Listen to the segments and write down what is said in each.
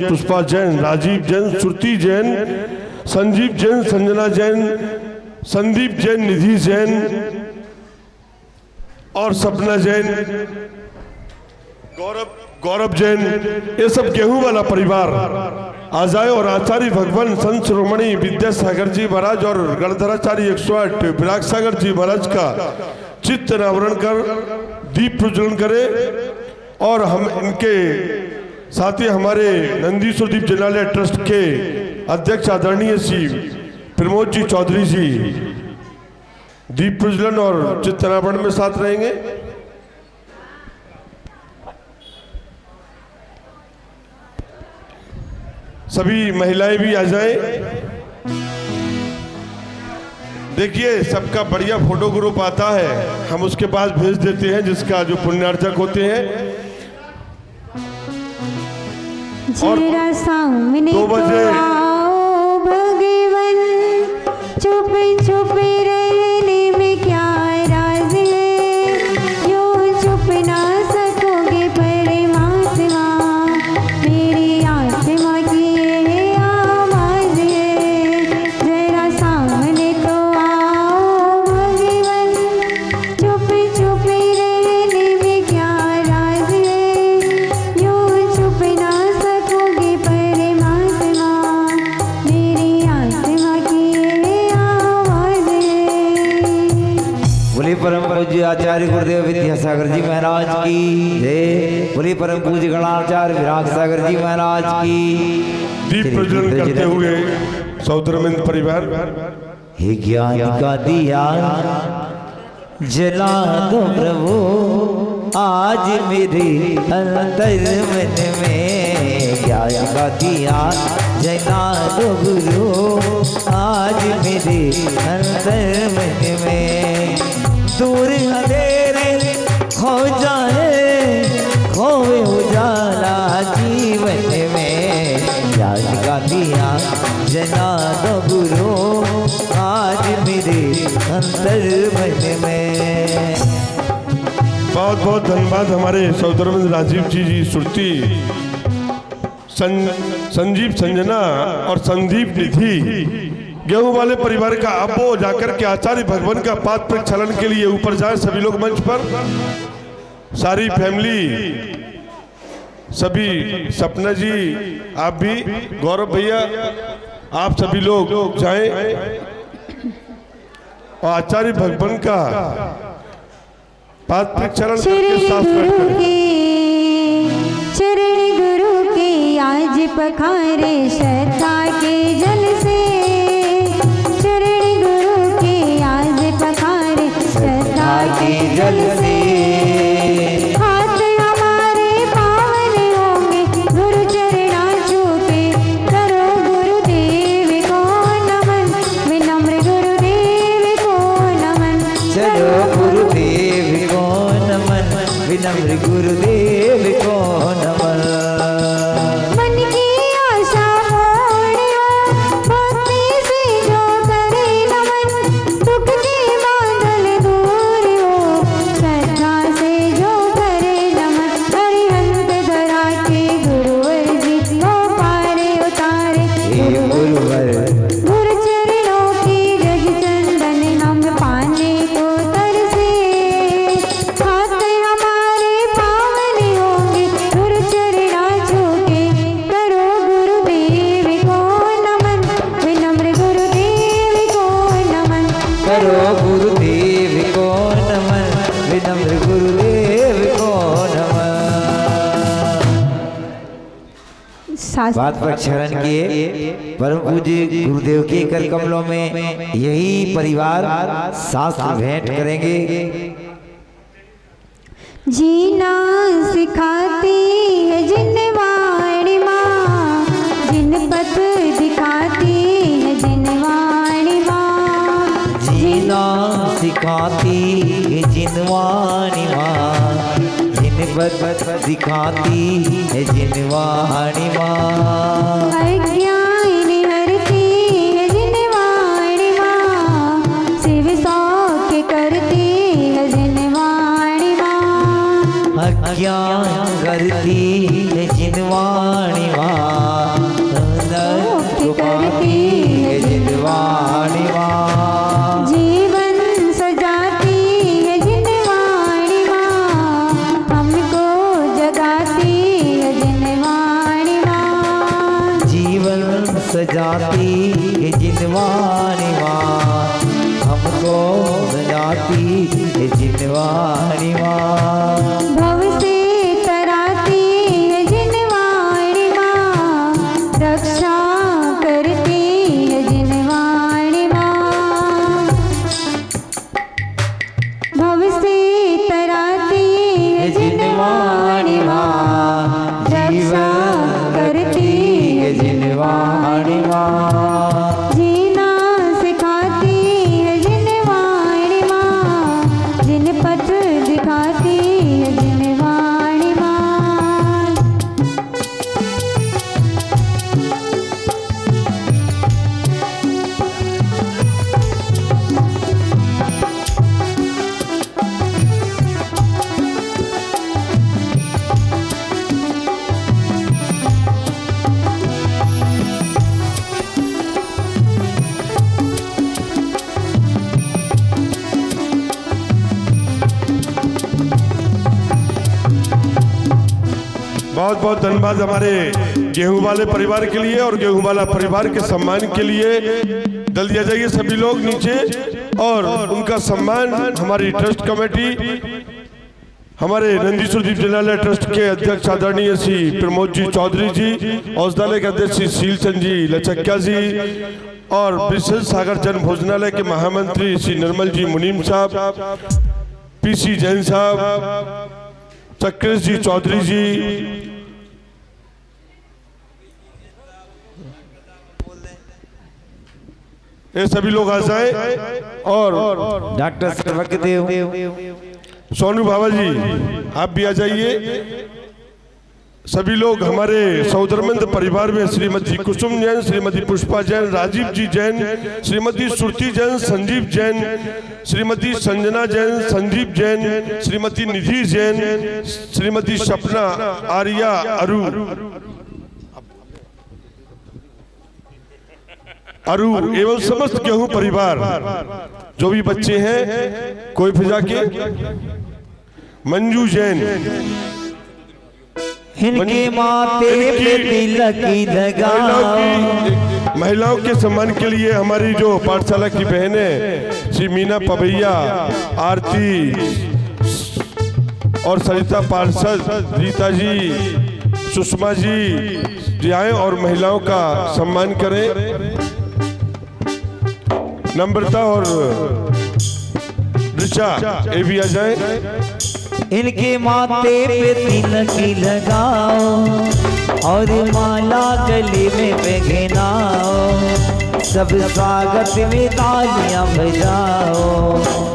पुष्पा जैन, राजीव जैन, श्रुति जैन, संजीव जैन, संजना जैन, संदीप जैन, निधि जैन और सपना जैन, गौरव जैन, ये सब गेहूं वाला परिवार आ जाए और आचार्य भगवान संत शिरोमणि विद्यासागर जी महाराज और गणधराचार्य 108 विराग सागर जी महाराज का चित्त अनावरण कर दीप प्रज्वलन करे। और हम इनके साथ ही हमारे नंदीश्वर दीप जनालय ट्रस्ट के अध्यक्ष आदरणीय श्री प्रमोद जी चौधरी जी दीप प्रज्वलन और चित्त अनावरण में साथ रहेंगे। सभी महिलाएं भी आ जाएं। देखिए सबका बढ़िया फोटो ग्रुप आता है, हम उसके पास भेज देते हैं जिसका जो पुण्यार्चक होते हैं। और 2 बजे भगवान चुप चुप रहने में क्या राज है, यूं चुप ना सकोगे परमात्मा, मेरी आत्मा की ये आवाज है, जरा सामने तो आओ भगवान, चुप चुप रहने में क्या राज है, यूं चुप ना सकोगे परमात्मा, मेरी आत्मा की ये आवाज है। बोले परम पूज्य आचार्य गुरुदेव विद्यासागर जी महाराज की जय। बोले परम पूज्य गणाचार्य विराग सागर जी महाराज की। दीप प्रज्वलन करते हुए सौधर्मेंद्र परिवार। हे ज्ञान का दिया जला दो प्रभु आज मेरे अंतर मन में, ज्ञान का दिया जला दो गुरु आज मेरे अंतर मन में, दूर अंधेरे खो जाए खोए उजाला जीवन में, ज्ञान का दिया जला दो गुरु आज मेरे अंतर मन में। बहुत बहुत धन्यवाद हमारे सौधर्मेंद्र राजीव जी, श्रुति, संजीव, संजना और संदीप, निधि, गेहूं वाले परिवार का। अब वो जाकर के आचार्य भगवान का पाद प्रक्षालन के लिए ऊपर जाए सभी लोग मंच पर, सारी फैमिली, सभी, सपना जी आप भी, गौरव भैया आप सभी लोग जाएं और आचार्य भगवान का पाद प्रक्षालन करके साथ चरण गुरु के आज पखारे श्रद्धा के जल से, चरण गुरु के आज पखारे श्रद्धा के जल से, हाथ हमारे पावन होंगे गुरु चरणा छूते, करो गुरुदेव को नमन, विनम्र गुरुदेव को नमन, चलो गुरुदेव को नमन, विनम्र गुरुदेव को नमन। मन की आशा मोड़ियो भक्ति से जो करे नमन, दुख के बादल दूर हो श्रद्धा से जो करे नमन, अरिहंत धरा के गुरुवर जी को पारे उतारे, गुरुवर गुरु चरणों की रज चंदन हम पाने को तरसे, हाथ हमारे पावन होंगे गुरु चरणा छूटे, करो गुरुदेव को नमन, विनम्र गुरुदेव को नमन, करो गुरुदेव को नमन, विनम्र गुरुदेव को नमन। बात प्रक्षालन किए परम पूज्य गुरुदेव के कर कमलों में यही परिवार शास्त्र भेंट करेंगे। जीना सिखाती है जिन वाणी माँ, जिन पथ दिखाती है जिन वाणी माँ, जीना सिखाती है जिनवाणी माँ, जिन पथ दिखाती है जिनवाणी माँ, अज्ञान हरती है जिन वाणी माँ, शिव सौख्य करती है जिन वाणी माँ, अज्ञान करती है जिनवाणी माँ, सजाती है जिनवानी माँ, हमको सजाती है जिनवानी माँ। भव से तराती है जिनवाणी माँ, रक्षा करती है जिनवाणी माँ। भव से तराती है जिनवाणी माँ, रक्षा करती है जिनवानी माँ। जीना सिखाती है जिनवाणी माँ, जिन पथ दिखाती है जिनवाणी माँ। बहुत बहुत धन्यवाद हमारे गेहूं वाले परिवार के लिए और गेहूं वाला परिवार के सम्मान के लिए। जल्दी आ जाइए सभी लोग नीचे और उनका सम्मान हमारी ट्रस्ट कमेटी, हमारे नंदीश्वर दीप जलालय ट्रस्ट के अध्यक्ष आदरणीय श्री प्रमोद जी चौधरी जी, औषधालय के अध्यक्ष श्री शीलचंद जी लचक्या जी और विशेष सागर जन भोजनालय के महामंत्री श्री निर्मल जी मुनीम साहब, पीसी जैन साहब, चक्रेश जी चौधरी जी, ये सभी लोग आ जाए और डॉक्टर सर्वज्ञदेव, सोनू बाबा जी आप भी आ जाइए। सभी लोग हमारे सौदरमंद परिवार में श्रीमती कुसुम जैन, श्रीमती पुष्पा जैन, राजीव जी जैन, श्रीमती सुरती जैन, संजीव जैन, श्रीमती संजना जैन, संजीव जैन, श्रीमती निधि जैन, श्रीमती सपना आर्या अरु एवं समस्त गेहूं परिवार जो भी बच्चे हैं, कोई फिजा के, मंजू जैन, इनके माथे पे तिलक लगाओ। महिलाओं के सम्मान के लिए हमारी जो पाठशाला की बहनें श्री मीना पवैया, आरती और सरिता पार्षद, रीता जी, सुषमा जी आए और महिलाओं का सम्मान करें। नम्रता और ऋचा ये भी आ जाए। इनके माथे पे तिलक लगाओ और माला गले में पहनाओ, सब स्वागत में तालियां बजाओ।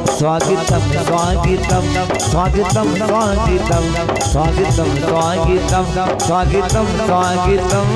स्वागतम स्वागतम स्वागतम स्वागतम स्वागतम स्वागतम स्वागतम स्वागतम।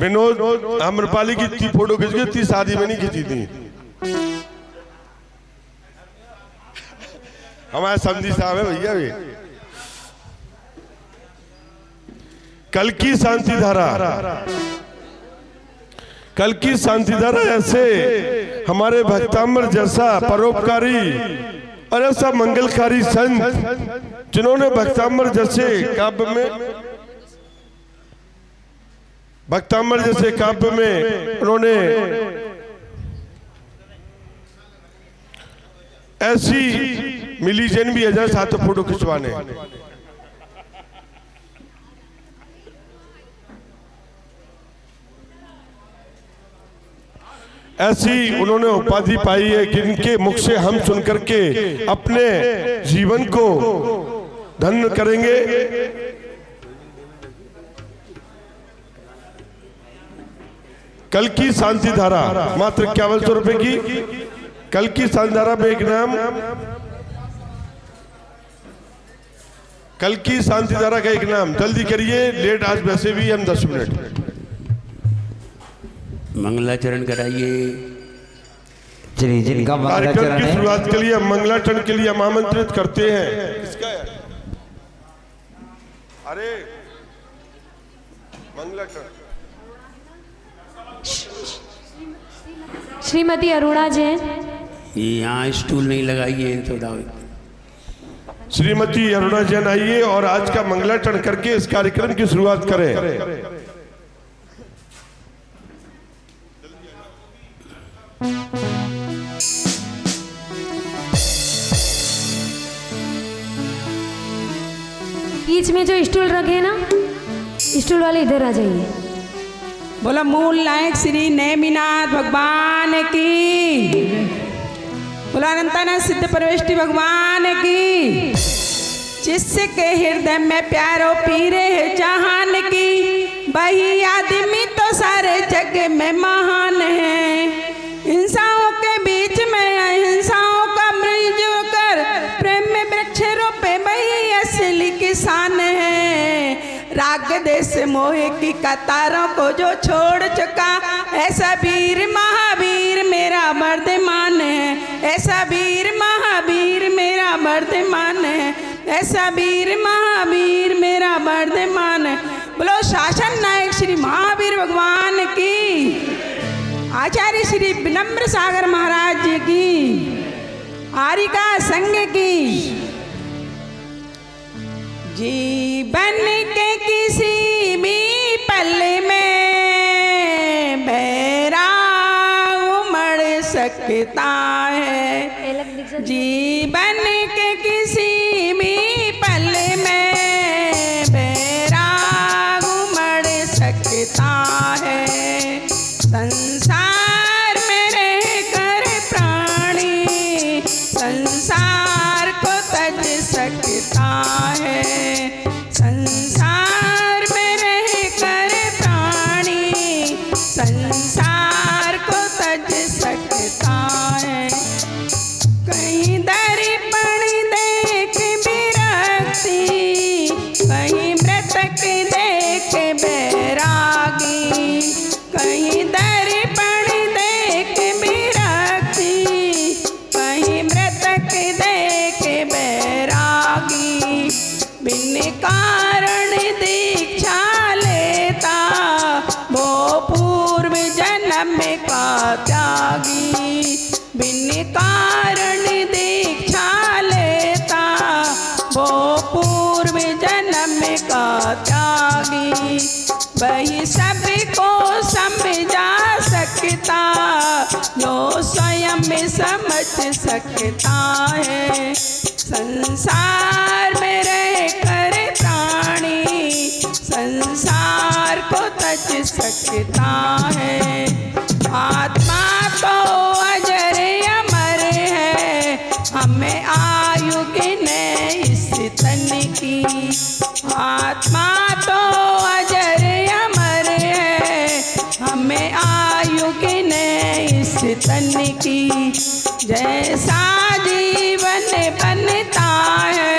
विनोद आम्रपाली की इतनी फोटो खींच के इतनी शादी में नहीं खींची थी। हमारे समझी साहब है भैया भी। कल की शांति धारा, कल की शांति धारा ऐसे हमारे भक्ताम्र जैसा परोपकारी और ऐसा मंगलकारी संत जिन्होंने भक्ताम्र जैसे काव्य में, भक्ताम्र जैसे काव्य में उन्होंने ऐसी मिली जैन भी है साथ फोटो खिंचवाने। ऐसी उन्होंने उपाधि पाई है कि इनके मुख से हम सुन करके अपने जीवन को धन्य करेंगे। कल की शांति धारा मात्र 5100 रुपए की। कल की शांति धारा में एक नाम, कल की शांति धारा का एक नाम, जल्दी करिए, लेट आज वैसे भी हम 10 मिनट। मंगलाचरण कराइए। चलिए, जिनका कार्यक्रम मंगलाचरण की है शुरुआत के लिए मंगलाचरण के लिए हम आमंत्रित करते हैं। किसका है? अरे मंगलाचरण श्रीमती अरुणा जैन। ये यहाँ स्टूल नहीं लगाइए तो दाव। श्रीमती अरुणा जैन आइए और आज का मंगलाचरण करके इस कार्यक्रम की शुरुआत करें। बीच में जो स्टूल रखे ना, स्टूल वाले इधर आ जाइए। बोला मूल नायक श्री नेमिनाथ भगवान की, बोला अनंतानंद सिद्ध परमेष्टि भगवान की। जिसके हृदय में प्यारो पीरे है जहान की, वही आदमी तो सारे जग में महान है। हिंसाओं के बीच में अहिंसाओं का मृज कर, प्रेम में वृक्ष रोपे वही असली किसान है। राग देश मोह की कतारों को जो छोड़ चुका, ऐसा वीर महावीर मेरा वर्धमान है। ऐसा वीर महावीर मेरा वर्धमान है। ऐसा वीर महावीर मेरा वर्धमान है। बोलो शासन नायक श्री महावीर भगवान की, आचार्य श्री विनम्र सागर महाराज जी की, आरिका संघ की। जीवन के किसी भी पल में बैराग उमड़ सकता है। जीवन के किसी भी पल में बैराग उमड़ सकता है। संसार में रहकर प्राणी संसार को तज सकता है। संसार में रहकर प्राणी संसार को तज सकता है। कहीं दर्पण देख विरक्ति, कहीं मृतक देख बैरागी। कहीं दर्पण देख विरक्ति, कहीं मृतक देख बैरागी। बिन कारण दीक्षा लेता वो पूर्व जन्म का त्यागी। बिन कारण दीक्षा लेता वो पूर्व जन्म का त्यागी। वही सबको समझा सकता जो स्वयं समझ सकता है। संसार में रहकर प्राणी संसार को तज सकता है। आत्मा तो अजर अमर है, हमें आयु गिने इस तन की। आत्मा तो अजर अमर है, हमें आयु गिने इस तन की। जैसा जीवन बनता है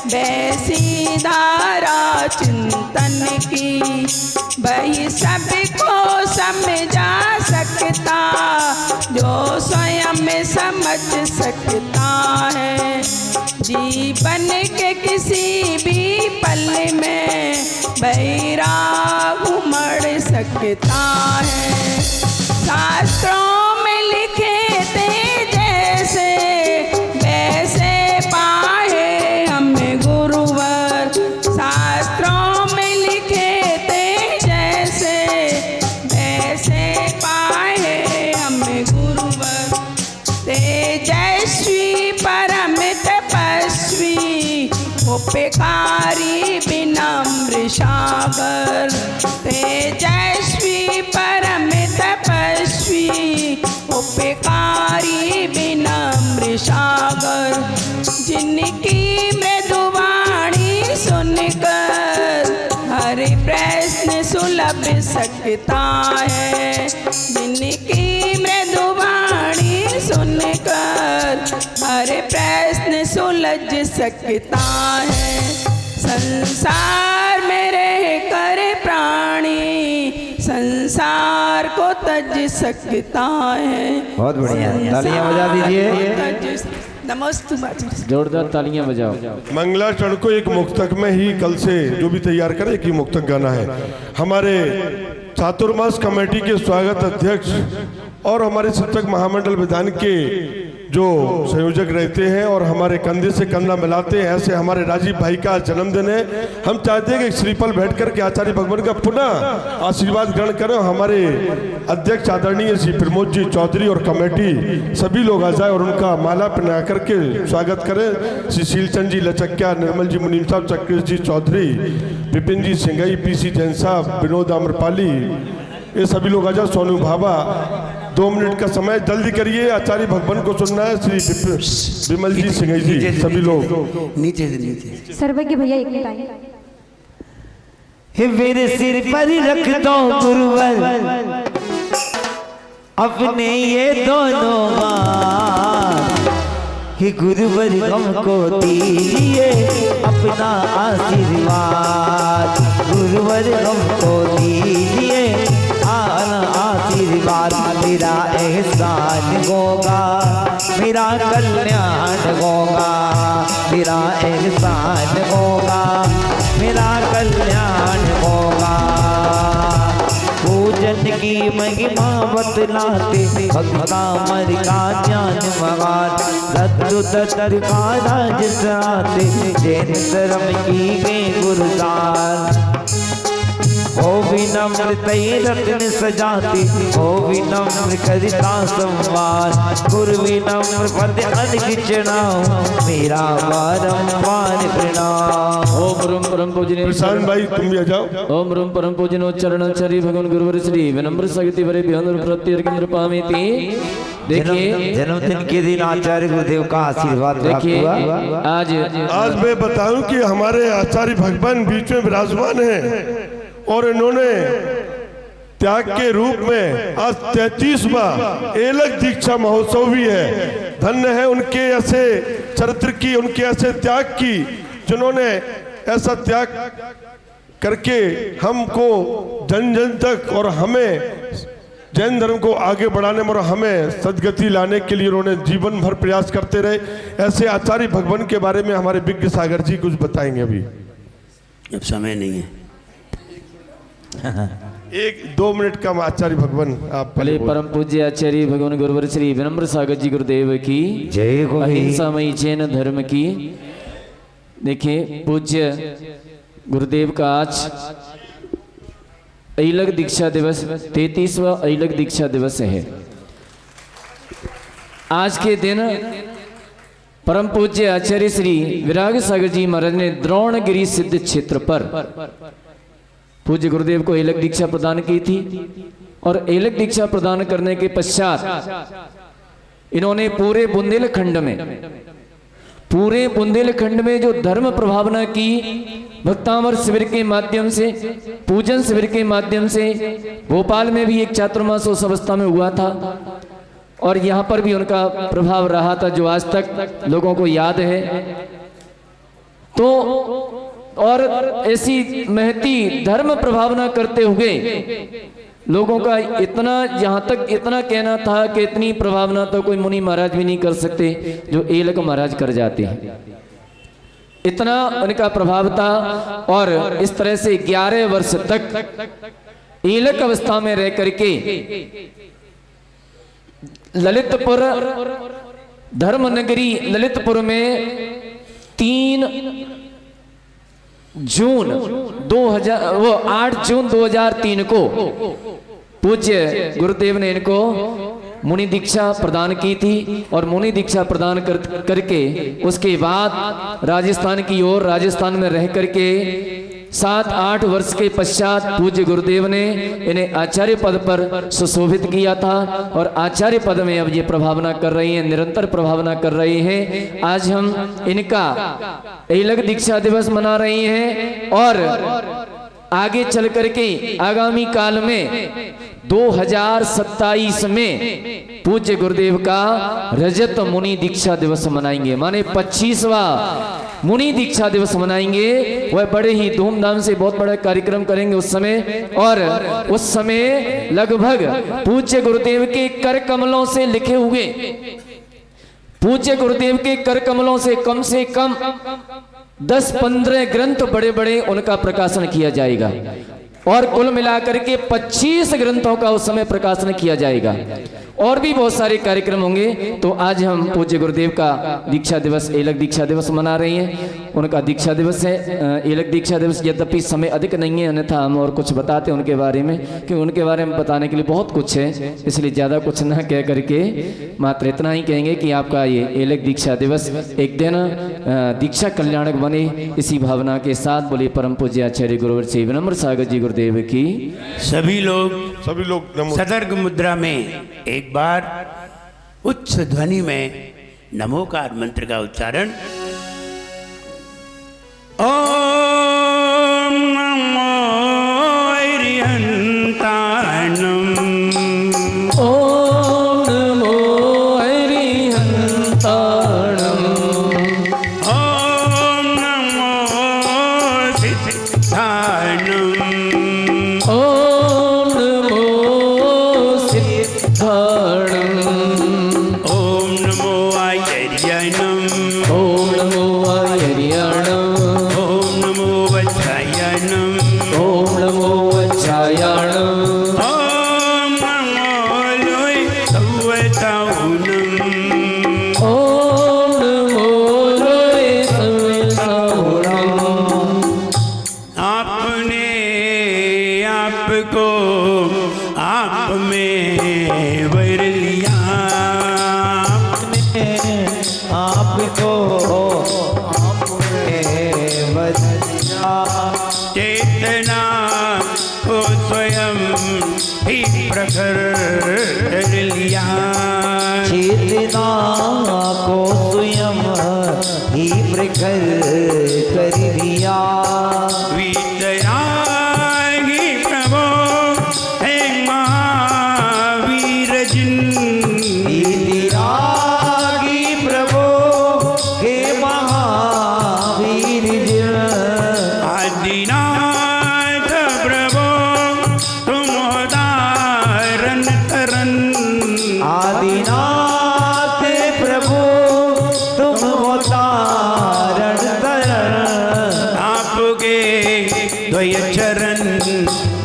वैसी धारा चिंतन की। वही सबको समझा सकता जो स्वयं समझ सकता है। जीवन के किसी भी पल में बैराग उमड़ सकता है। शास्त्रों में लिखे थे जैसे वैसे पाए हमें गुरुवर। शास्त्रों में लिखे थे जैसे वैसे पाए हमें गुरुवर। तेजस्वी परम तपस्वी उपकारी विनम्र सागर। तेजस्वी परम तपस्वी उपकारी विनम्र सागर। जिनकी मृदुवाणी सुनकर हर प्रश्न सुलभ सकता है। सुनकर हर प्रश्न सुलझ सकता है। संसार में रह कर प्राणी संसार को तज सकता है। बहुत बढ़िया, तालियां बजा दीजिए। नमस्ते बाजी। जोरदार तालियां बजाओ। मंगलाचरण को एक मुक्तक में ही कल से जो भी तैयार करे एक ही मुक्तक गाना है। हमारे चातुर्मास कमेटी के स्वागत अध्यक्ष और हमारे शिक्षक महामंडल विधान के जो संयोजक रहते हैं और हमारे कंधे से कंधा मिलाते हैं, ऐसे हमारे राजीव भाई का जन्मदिन है। हम चाहते हैं कि श्रीफल भेंट करके आचार्य भगवान का पुनः आशीर्वाद ग्रहण करें। हमारे अध्यक्ष आदरणीय श्री प्रमोद जी चौधरी और कमेटी सभी लोग आ जाए और उनका माला पहना करके स्वागत करें। श्री शीलचंद जी लचक्या, निर्मल जी मुनीम साहब, चक्रेश जी चौधरी, विपिन जी सिंघई, पीसी जैन साहब, विनोद आम्रपाली, ये सभी लोग आ जाओ। सोनू भाभा, 2 मिनट का समय जल्दी करिए, आचार्य भगवान को सुनना है। श्री विमल जी सिंघई जी, सभी लोग नीचे से नीचे। सर्वज्ञ भैया एक मिनट आइए। हे मेरे सिर पर रख दो गुरुवर अपने ये दोनों हाथ, हे गुरुवर हमको दीजिए अपना आशीर्वाद, गुरुवर हमको दीजिए आशीर्वाद। मेरा एहसान होगा, मेरा कल्याण होगा, मेरा एहसान होगा, मेरा कल्याण होगा। पूजन की महिमा बतलाते भक्ता मर का ज्ञान मगात, दत्तु दत्तर का राज सराते जैन धर्म की गे गुरुदार। हो विनम्र तय रत्न सजाते, हो विनम्र करता संवार, गुरु विनम्र पद अधिक चढ़ाऊं, मेरा बारंबार प्रणाम। ओम रूम परम पूजनीय प्रशांत भाई तुम भी आ जाओ। ओम रूम परम पूजनो चरणाचार्य भगवान गुरुवर श्री विनम्र सगति वरे बिहंदर प्रत्यर्थ पामेति। देखिए जन्मदिन के दिन आचार्य गुरुदेव का आशीर्वाद प्राप्त देखिए हुआ। आज मैं बताऊं कि हमारे आचार्य भगवान बीच में विराजमान हैं और इन्होंने त्याग के रूप में आज 33वां एलक दीक्षा महोत्सव भी है। धन्य है उनके ऐसे चरित्र की, उनके ऐसे त्याग की, जिन्होंने ऐसा त्याग करके हमको जन जन तक और हमें जैन धर्म को आगे बढ़ाने में और हमें सदगति लाने के लिए उन्होंने जीवन भर प्रयास करते रहे। ऐसे आचार्य भगवान के बारे में हमारे विज्ञ सागर जी कुछ बताएंगे। अभी अब समय नहीं है। 1-2 मिनट का आचार्य भगवान आप भले परम पूज्य आचार्य भगवान गुरुवर श्री विनम्र सागर जी गुरुदेव की जय हो। अहिंसामयी जैन धर्म की। देखिए पूज्य गुरुदेव का आज अहिलक दीक्षा दिवस 33वां अहिलक दीक्षा दिवस है। आज के दिन परम पूज्य आचार्य श्री विराग सागर जी महाराज ने द्रोणगिरी सिद्ध क्षेत्र पर पूज्य गुरुदेव को अहिलक दीक्षा प्रदान की थी और अहिलक दीक्षा प्रदान करने के पश्चात इन्होंने पूरे बुंदेलखंड में जो धर्म प्रभावना की, भक्तामर शिविर के माध्यम से, पूजन शिविर के माध्यम से, भोपाल में भी एक चातुर्मास उस अवस्था में हुआ था और यहाँ पर भी उनका प्रभाव रहा था जो आज तक लोगों को याद है। तो और ऐसी महती धर्म प्रभावना करते हुए लोगों का इतना, यहाँ तक इतना कहना था कि इतनी प्रभावना तो कोई मुनि महाराज भी नहीं कर सकते जो एलक महाराज कर जाते हैं। इतना उनका प्रभाव था और इस तरह से 11 वर्ष तक एलक अवस्था में रह करके ललितपुर धर्म नगरी ललितपुर में 8 जून 2003 को पूज्य गुरुदेव ने इनको मुनि दीक्षा प्रदान की थी और मुनि दीक्षा प्रदान करके उसके बाद राजस्थान की ओर राजस्थान में रह करके 7-8 वर्ष के पश्चात पूज्य गुरुदेव ने इन्हें आचार्य पद पर सुशोभित किया था और आचार्य पद में अब ये प्रभावना कर रही हैं, निरंतर प्रभावना कर रहे हैं। आज हम इनका अहिलक दीक्षा दिवस मना रहे हैं और आगे चल करके आगामी काल में 2027 में पूज्य गुरुदेव का रजत मुनि दीक्षा दिवस मनाएंगे, माने 25वां मुनि दीक्षा दिवस मनाएंगे। वह बड़े ही धूमधाम से बहुत बड़ा कार्यक्रम करेंगे उस समय। और उस समय लगभग पूज्य गुरुदेव के कर कमलों से लिखे हुए, पूज्य गुरुदेव के कर कमलों से कम 10-15 ग्रंथ बड़े बड़े उनका प्रकाशन किया जाएगा और कुल मिलाकर के 25 ग्रंथों का उस समय प्रकाशन किया जाएगा। और भी बहुत सारे कार्यक्रम होंगे। तो आज हम पूज्य गुरुदेव का दीक्षा दिवस, एलक दीक्षा दिवस मना रहे हैं। उनका दीक्षा दिवस है, एलक दीक्षा दिवस। यद्यपि समय अधिक नहीं है, अन्यथा हम और कुछ बताते हैं उनके बारे में, क्योंकि उनके बारे में बताने के लिए बहुत कुछ है, इसलिए ज़्यादा कुछ न कह करके मात्र इतना ही कहेंगे कि आपका ये एलक दीक्षा दिवस एक दिन दीक्षा कल्याणक बने, इसी भावना के साथ बोले परम पूज्य आचार्य गुरुवर श्री विनम्र सागर जी गुरुदेव की। सभी लोग सतर्क मुद्रा में एक बार उच्च ध्वनि में नमोकार मंत्र का उच्चारण। ओम नमो हरिहंताणम, ओम नमो हरिहंताणम, ओम नमो सिद्धाणम, ओम नमो सिद्धाणम, ओम नमो आयर्यणम, ओम नमो आयर्यणम, ओम नमो वज्रायणम, ओम नमो वज्रायणम, ओम नमो लोय सवताउनम, ओम नमो लोय सवताउनम। आपने आपको आप में वर लिया, आपको चेतना को स्वयं ही प्रखर कर लिया, चेतना को स्वयं ही प्रखर कर दिया। विद्यागी प्रभो हे महावीर जिन, विद्यागी प्रभु हे महावीर जिन, आदिनाथ प्रभो तुम धारण करन, आदिनाथ प्रभु तुम अवतारण तरन, आपके द्वय चरण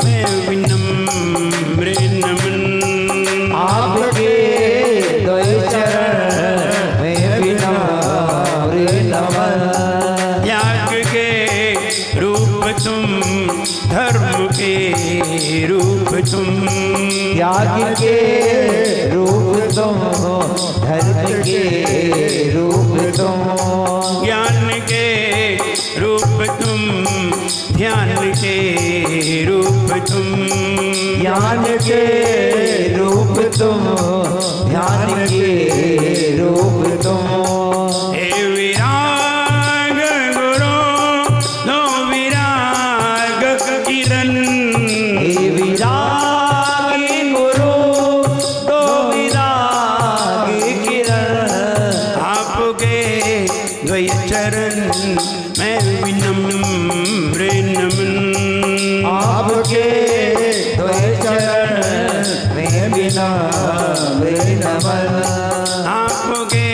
में विनम्र नमन, आपके द्वय चरण में विनम्र नमन। त्याग के रूप तुम, धर्म के रूप तुम, त्याग के रूप तुम, धर्म के रूप तुम, ज्ञान के रूप तुम, ध्यान के रूप तुम, ज्ञान के रूप तुम, ध्यान के रूप तुम। हे विराग गुरु नो विराग किरण, हे विरागी गुरु दो विरागी किरण, आपके द्वय चरण में विनम्र नमन, आपके द्वय चरण में विनम्र नमन, आपके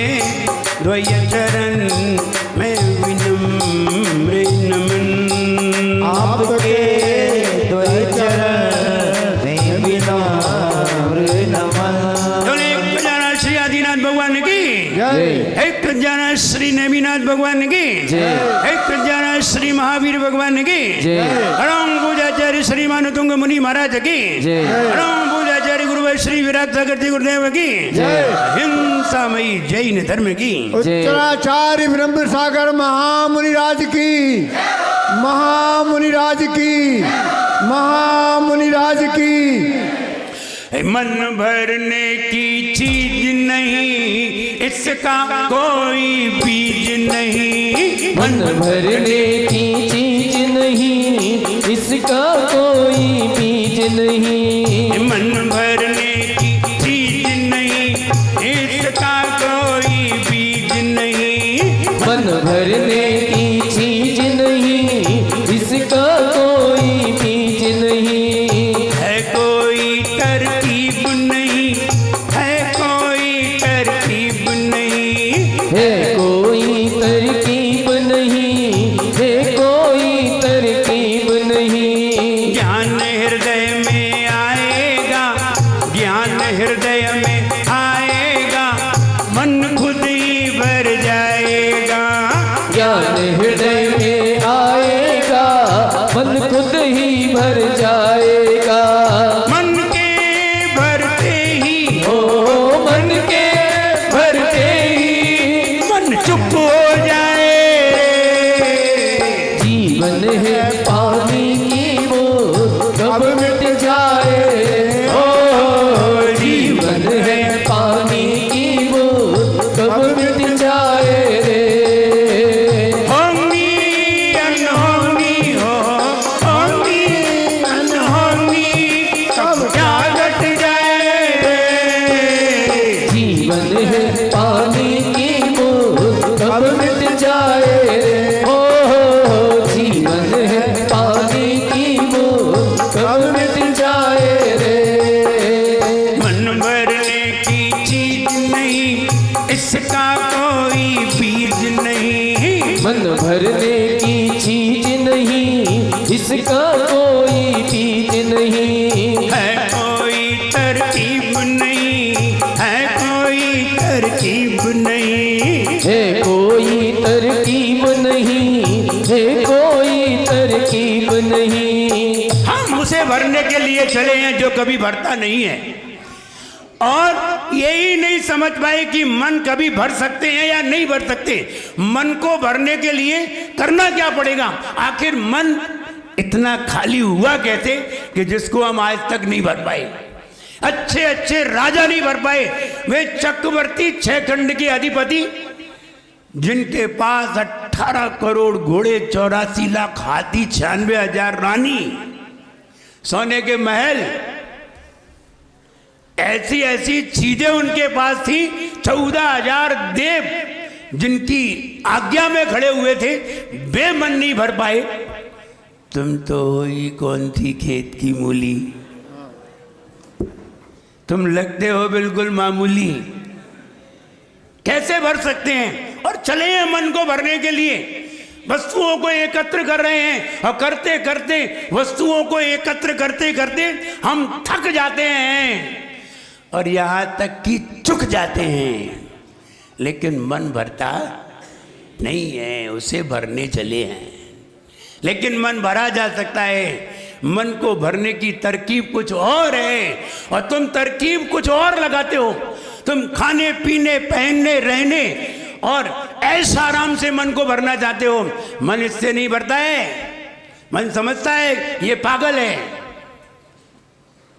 द्वय चरण में विनम्र नमन, आपके द्वय चरण में विनम्र नमन। बोले एक जाना श्री आदिनाथ भगवान की, एक जाना श्री नेमिनाथ भगवान की, एक जाना श्री महावीर भगवान की, राम पूजाचार्य श्री मानुतुंग मुनि महाराज की, राम पूजाचार्य गुरु श्री विराट सागर जी गुरुदेव की, हिंसामयी जैन धर्म की, उत्तराचार्य ब्रह्म सागर महामुनिराज की, महामुनिराज की, महामुनिराज की। मन भरने की चीज नहीं इसका कोई बीज नहीं, मन भरने की चीज नहीं इसका नहीं, मन भरने की चीज नहीं, इसका कोई बीज नहीं। मन भरने की चीज नहीं, इसका कोई बीज नहीं। है कोई तरकीब नहीं, है कोई तरकीब नहीं, है कोई तरकीब नहीं, है कोई तरकीब नहीं। ज्ञान हृदय में आएगा, ज्ञान हृदय में आएगा, मन खुद ही भर जाएगा। ज्ञान हृदय में आएगा, मन खुद ही भर जाएगा। मन के भरते ही, ओ मन के भरते ही मन चुप हो जाए। जीवन है पानी की बूंद कब मिट जाए। ओ जीवन है पानी की बूंद कब मिट जाए रे। होंगी अनहोनी हो, होंगी अनहोनी, कब क्या घट जाए। जीवन है पानी की बूंद कब मिट जाए रे। ओ जीवन है पानी की बूंद कब मिट जाए रे। मन भरने की चीज नहीं, इसका कोई बीज नहीं। मन भरने की चीज नहीं, इसका कोई बीज नहीं। है कोई तरकीब नहीं, है कोई तरकीब नहीं। है कोई तरकीब नहीं, है कोई तरकीब नहीं। हम उसे भरने के लिए चले हैं जो कभी भरता नहीं है, और यही नहीं समझ पाए कि मन कभी भर सकते हैं या नहीं भर सकते। मन को भरने के लिए करना क्या पड़ेगा? आखिर मन इतना खाली हुआ कैसे कि जिसको हम आज तक नहीं भर पाए। अच्छे अच्छे राजा नहीं भर पाए, वे चक्रवर्ती 6 खंड के अधिपति, जिनके पास 18 करोड़ घोड़े, 84 लाख हाथी, 96,000 रानी, सोने के महल, ऐसी ऐसी चीजें उनके पास थी। 14,000 देव जिनकी आज्ञा में खड़े हुए थे, वे मन नहीं भर पाए। तुम तो ही कौन थी खेत की मूली, तुम लगते हो बिल्कुल मामूली, कैसे भर सकते हैं? और चले हैं मन को भरने के लिए, वस्तुओं को एकत्र कर रहे हैं, और करते करते वस्तुओं को एकत्र करते करते हम थक जाते हैं और यहाँ तक कि चुक जाते हैं, लेकिन मन भरता नहीं है। उसे भरने चले हैं, लेकिन मन भरा जा सकता है। मन को भरने की तरकीब कुछ और है, और तुम तरकीब कुछ और लगाते हो। तुम खाने पीने, पहनने, रहने और ऐसा आराम से मन को भरना चाहते हो। मन इससे नहीं भरता है। मन समझता है ये पागल है,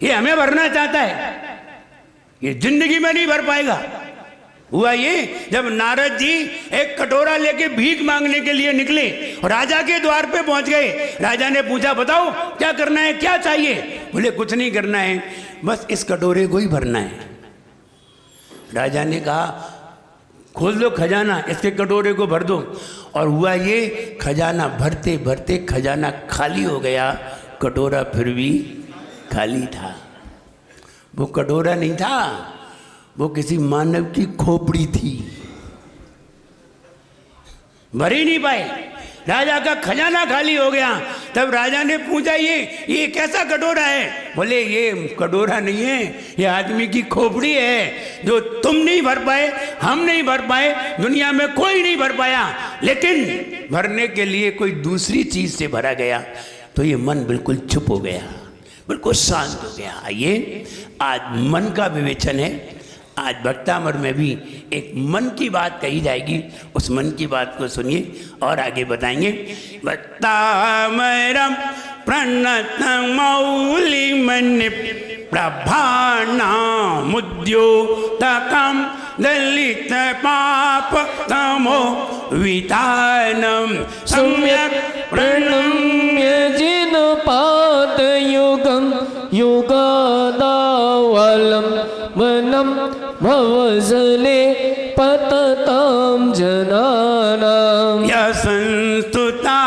ये हमें भरना चाहता है, ये जिंदगी में नहीं भर पाएगा। हुआ ये, जब नारद जी एक कटोरा लेके भीख मांगने के लिए निकले और राजा के द्वार पे पहुंच गए। राजा ने पूछा, बताओ क्या करना है, क्या चाहिए? बोले कुछ नहीं करना है, बस इस कटोरे को ही भरना है। राजा ने कहा, खोल दो खजाना, इसके कटोरे को भर दो। और हुआ ये, खजाना भरते भरते खजाना खाली हो गया, कटोरा फिर भी खाली था। वो कटोरा नहीं था, वो किसी मानव की खोपड़ी थी, भर ही नहीं पाए। राजा का खजाना खाली हो गया। तब राजा ने पूछा, ये कैसा कटोरा है? बोले ये कटोरा नहीं है, ये आदमी की खोपड़ी है, जो तुम नहीं भर पाए, हम नहीं भर पाए, दुनिया में कोई नहीं भर पाया, लेकिन भरने के लिए कोई दूसरी चीज से भरा गया। तो ये मन बिल्कुल चुप हो गया, बिल्कुल शांत हो गया। आइए, आज मन का विवेचन है। आज भक्तामृत में भी एक मन की बात कही जाएगी, उस मन की बात को सुनिए और आगे बताएंगे। भक्तामृतम प्रणत मौलि मनि प्रभानामुद्योतकं दलित पाप तमो वितानम सम्यक प्रणम्य जिन पाद युगम युगादावलम्बनं भवजले पततां जनानां संस्तुता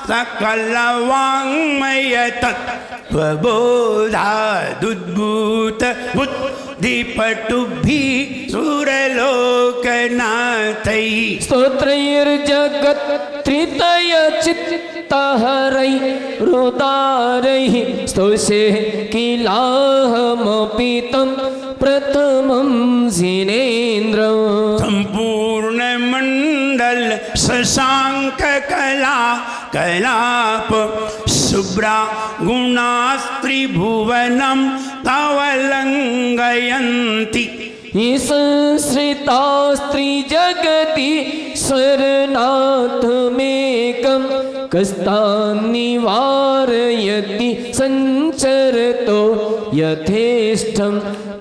सकलवाङ्मय तत्त्वबोधादुद्भूत बुद्धिपटुभिः सुरलोकनाथैः स्तोत्रैर्जगत् त्रितयचित्तहरैः रुदारैः स्तोषे किलाहमपि तं प्रथमं जिनेन्द्रं सम्पूर्णमण्डल शशाङ्क कला कलाप शुभ्रा गुणास्त्रिभुवनं तव लङ्घयन्ति संश्रितास्त्री जगति स्वरनाथमेकं कस्तान्निवारयति सञ्चरतो यथेष्टं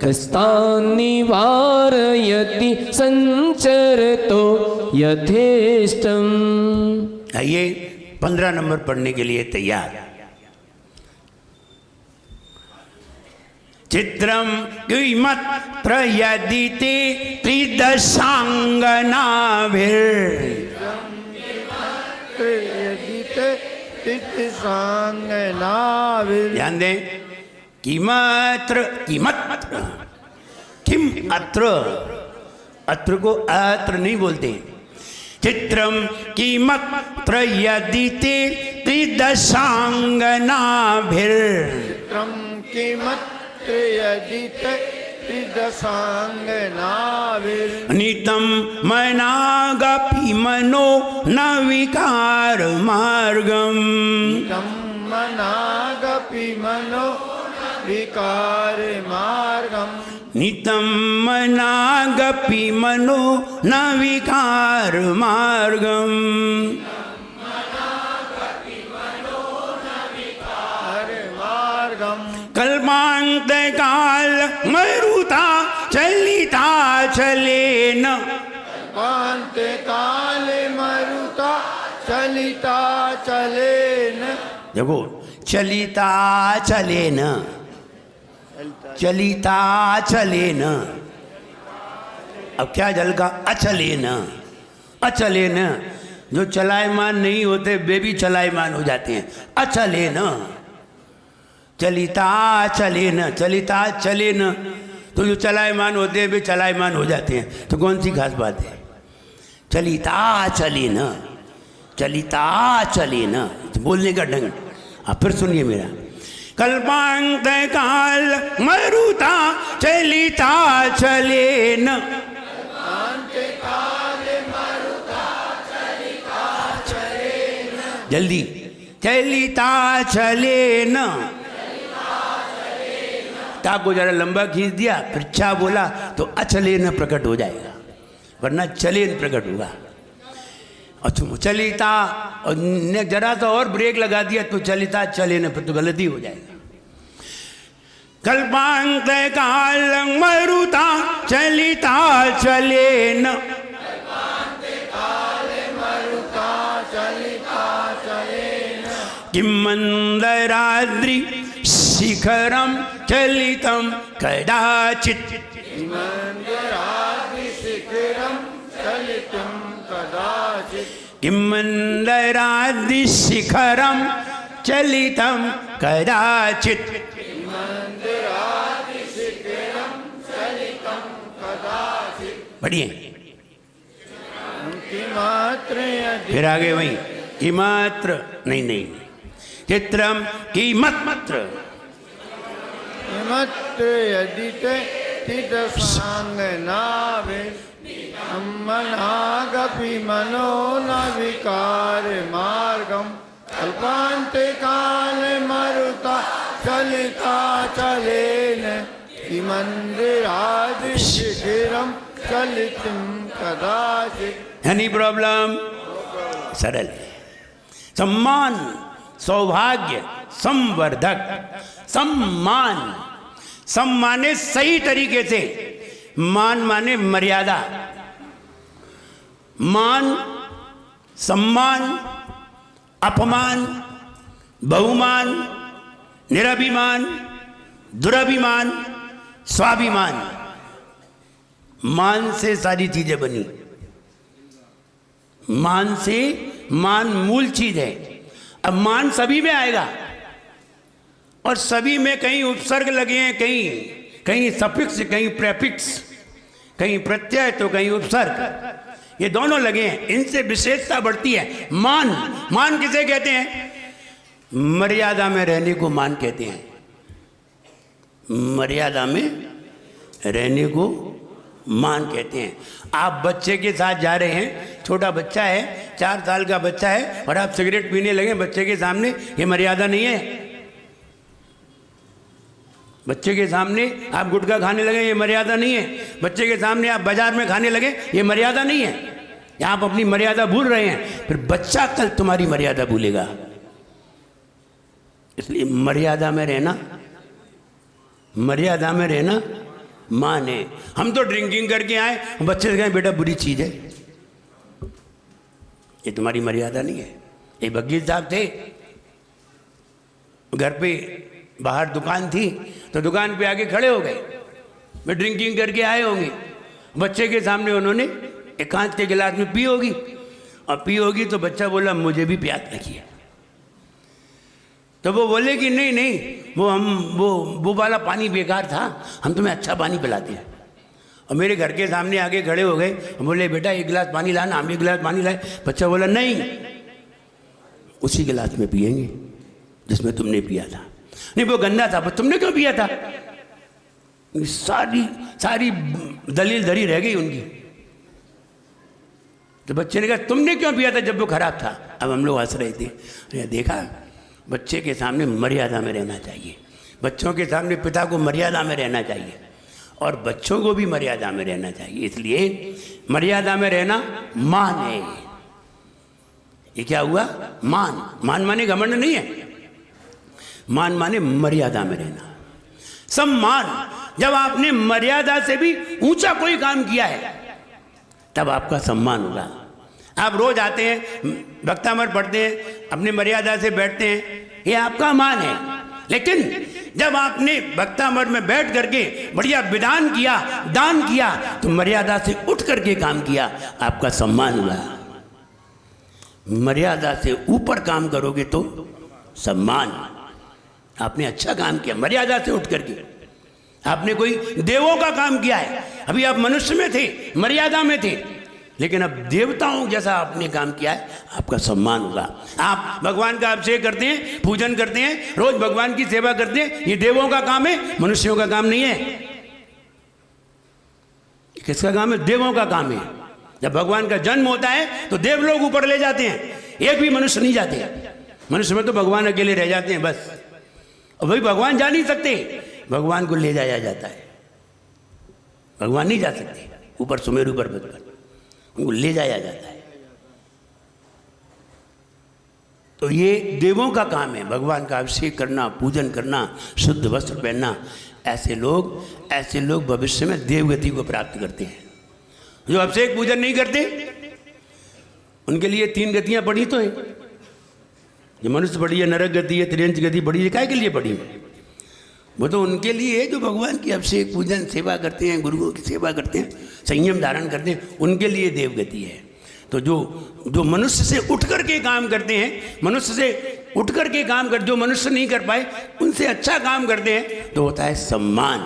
कस्तान्निवारयति सञ्चरतो यथेष्टम। आइए 15 नंबर पढ़ने के लिए तैयार। चित्रम किमत प्रयदिते ध्यान दें। किमत्र किमत्र किम अत्र, अत्र को अत्र नहीं बोलते। चित्रम किमत प्रयदिते त्रिदशांगनाभिर नितम मनागपि मनो न विकार मार्गम नितम मनागपि मनो न विकार मार्गम कल्पांत काल मरुता चलिता चलेन देखो चलिता चलेन चलिता चलेन। अब क्या जल का अचलेन अचलेन। जो चलायमान नहीं होते वे भी चलायमान हो जाते हैं। अचलेन चलिता चलेन चलिता चलेन। तो जो चलायमान होते हैं वे चलायमान हो जाते हैं। तो कौन सी खास बात है? चलिता चलेन चलिता चलेन बोलने का ढंग। आप फिर सुनिए मेरा। कल्पांत काल मरुता चलिता चलेन जल्दी चलिता चलेन। ता को जरा लंबा खींच दिया फिर चा बोला तो अचलेन प्रकट हो जाएगा, वरना चलेन प्रकट होगा। अच्छा चलिता और जरा सा और ब्रेक लगा दिया तो चलिता चलेन फिर तो गलती हो जाएगा। कल्पांत काल मरुता चलिता चलेन किं मंदराद्रि शिखरम चलितम कदाचित् किं मंदराद्रि शिखरम चलितम कदाचित्। बढ़िए फिर आगे वही किमात्र नहीं चित्रम किमत्र मनो न विकार मार्गम कल्पांते काल मरुता चलिता चलेन मंदिरादि शिखिरम चलितम कदाचित्। Any problem? सरल। सम्मान सौभाग्य संवर्धक। सम्मान सम माने सही तरीके से, मान माने मर्यादा। मान सम्मान अपमान बहुमान निराभिमान दुराभिमान, स्वाभिमान, मान से सारी चीजें बनी। मान से, मान मूल चीज है। अब मान सभी में आएगा और सभी में कहीं उपसर्ग लगे हैं, कहीं सफिक्स, कहीं प्रेफिक्स, कहीं प्रत्यय तो कहीं उपसर्ग, ये दोनों लगे हैं। इनसे विशेषता बढ़ती है। मान, मान किसे कहते हैं? मर्यादा में रहने को मान कहते हैं। मर्यादा में रहने को मान कहते हैं। आप बच्चे के साथ जा रहे हैं, छोटा बच्चा है, 4 साल का बच्चा है, और आप सिगरेट पीने लगे बच्चे के सामने, ये मर्यादा नहीं है। बच्चे के सामने आप गुटखा खाने लगे, ये मर्यादा नहीं है। बच्चे के सामने आप बाजार में खाने लगे, ये मर्यादा नहीं है। आप अपनी मर्यादा भूल रहे हैं, फिर बच्चा कल तुम्हारी मर्यादा भूलेगा। इसलिए मर्यादा में रहना, मर्यादा में रहना मान है। हम तो ड्रिंकिंग करके आए, बच्चे से कहें बेटा बुरी चीज है, ये तुम्हारी मर्यादा नहीं है। एक वकील साहब थे, घर पे बाहर दुकान थी, तो दुकान पे आके खड़े हो गए, वे ड्रिंकिंग करके आए होंगे। बच्चे के सामने उन्होंने एक कांच के गिलास में पी होगी, और पी होगी तो बच्चा बोला मुझे भी प्यास लगी है। तो वो बोले कि नहीं नहीं, वो वाला पानी बेकार था, हम तुम्हें अच्छा पानी पिलाते हैं। और मेरे घर के सामने आगे खड़े हो गए, बोले बेटा 1 गिलास पानी लाना, हम 1 गिलास पानी लाए। बच्चा बोला नहीं, उसी गिलास में पिएंगे जिसमें तुमने पिया था। नहीं वो गंदा था, तुमने क्यों पिया था? सारी दलील धरी रह गई उनकी। तो बच्चे ने कहा तुमने क्यों पिया था जब वो खराब था? अब हम लोग हंस रहे थे। देखा, बच्चे के सामने मर्यादा में रहना चाहिए। बच्चों के सामने पिता को मर्यादा में रहना चाहिए, और बच्चों को भी मर्यादा में रहना चाहिए। इसलिए मर्यादा में रहना मान है। ये क्या हुआ? मान। मान माने घमंड नहीं है, मान माने मर्यादा में रहना। सम्मान, जब आपने मर्यादा से भी ऊंचा कोई काम किया है तब आपका सम्मान होगा। आप रोज आते हैं, भक्तामर पढ़ते हैं, अपने मर्यादा से बैठते हैं, ये आपका मान है। लेकिन जब आपने भक्तामर में बैठ करके बढ़िया विधान किया, दान किया, तो मर्यादा से उठ करके काम किया, आपका सम्मान हुआ। मर्यादा से ऊपर काम करोगे तो सम्मान। आपने अच्छा काम किया मर्यादा से उठ करके, आपने कोई देवों का काम किया है। अभी आप मनुष्य में थे, मर्यादा में थे, लेकिन अब देवताओं जैसा आपने काम किया है, आपका सम्मान होगा। आप भगवान का अभिषेक करते हैं, पूजन करते हैं, रोज भगवान की सेवा करते हैं, ये देवों का काम है, मनुष्यों का काम नहीं है। किसका काम है? देवों का काम है। जब भगवान का जन्म होता है तो देव लोग ऊपर ले जाते हैं, एक भी मनुष्य नहीं जाते। मनुष्य में तो भगवान अकेले रह जाते हैं बस, और वही भगवान जा नहीं सकते, भगवान को ले जाया जाता है। भगवान नहीं जा सकते ऊपर सुमेरु पर्वत पर, उनको ले जाया जाता है। तो ये देवों का काम है, भगवान का अभिषेक करना, पूजन करना, शुद्ध वस्त्र पहनना। ऐसे लोग भविष्य में देवगति को प्राप्त करते हैं। जो अभिषेक पूजन नहीं करते उनके लिए 3 गतियां पड़ी तो हैं। जो मनुष्य पड़ी है, नरक गति है, त्रियंच गति पड़ी है, काय के लिए पड़ी है? वो तो उनके लिए जो भगवान की अभिषेक पूजन सेवा करते हैं, गुरुओं की सेवा करते हैं, संयम धारण करते हैं, उनके लिए देवगति है। तो जो मनुष्य से उठ करके काम करते हैं, मनुष्य से उठ करके काम कर, जो मनुष्य नहीं कर पाए उनसे अच्छा काम करते हैं, तो होता है सम्मान।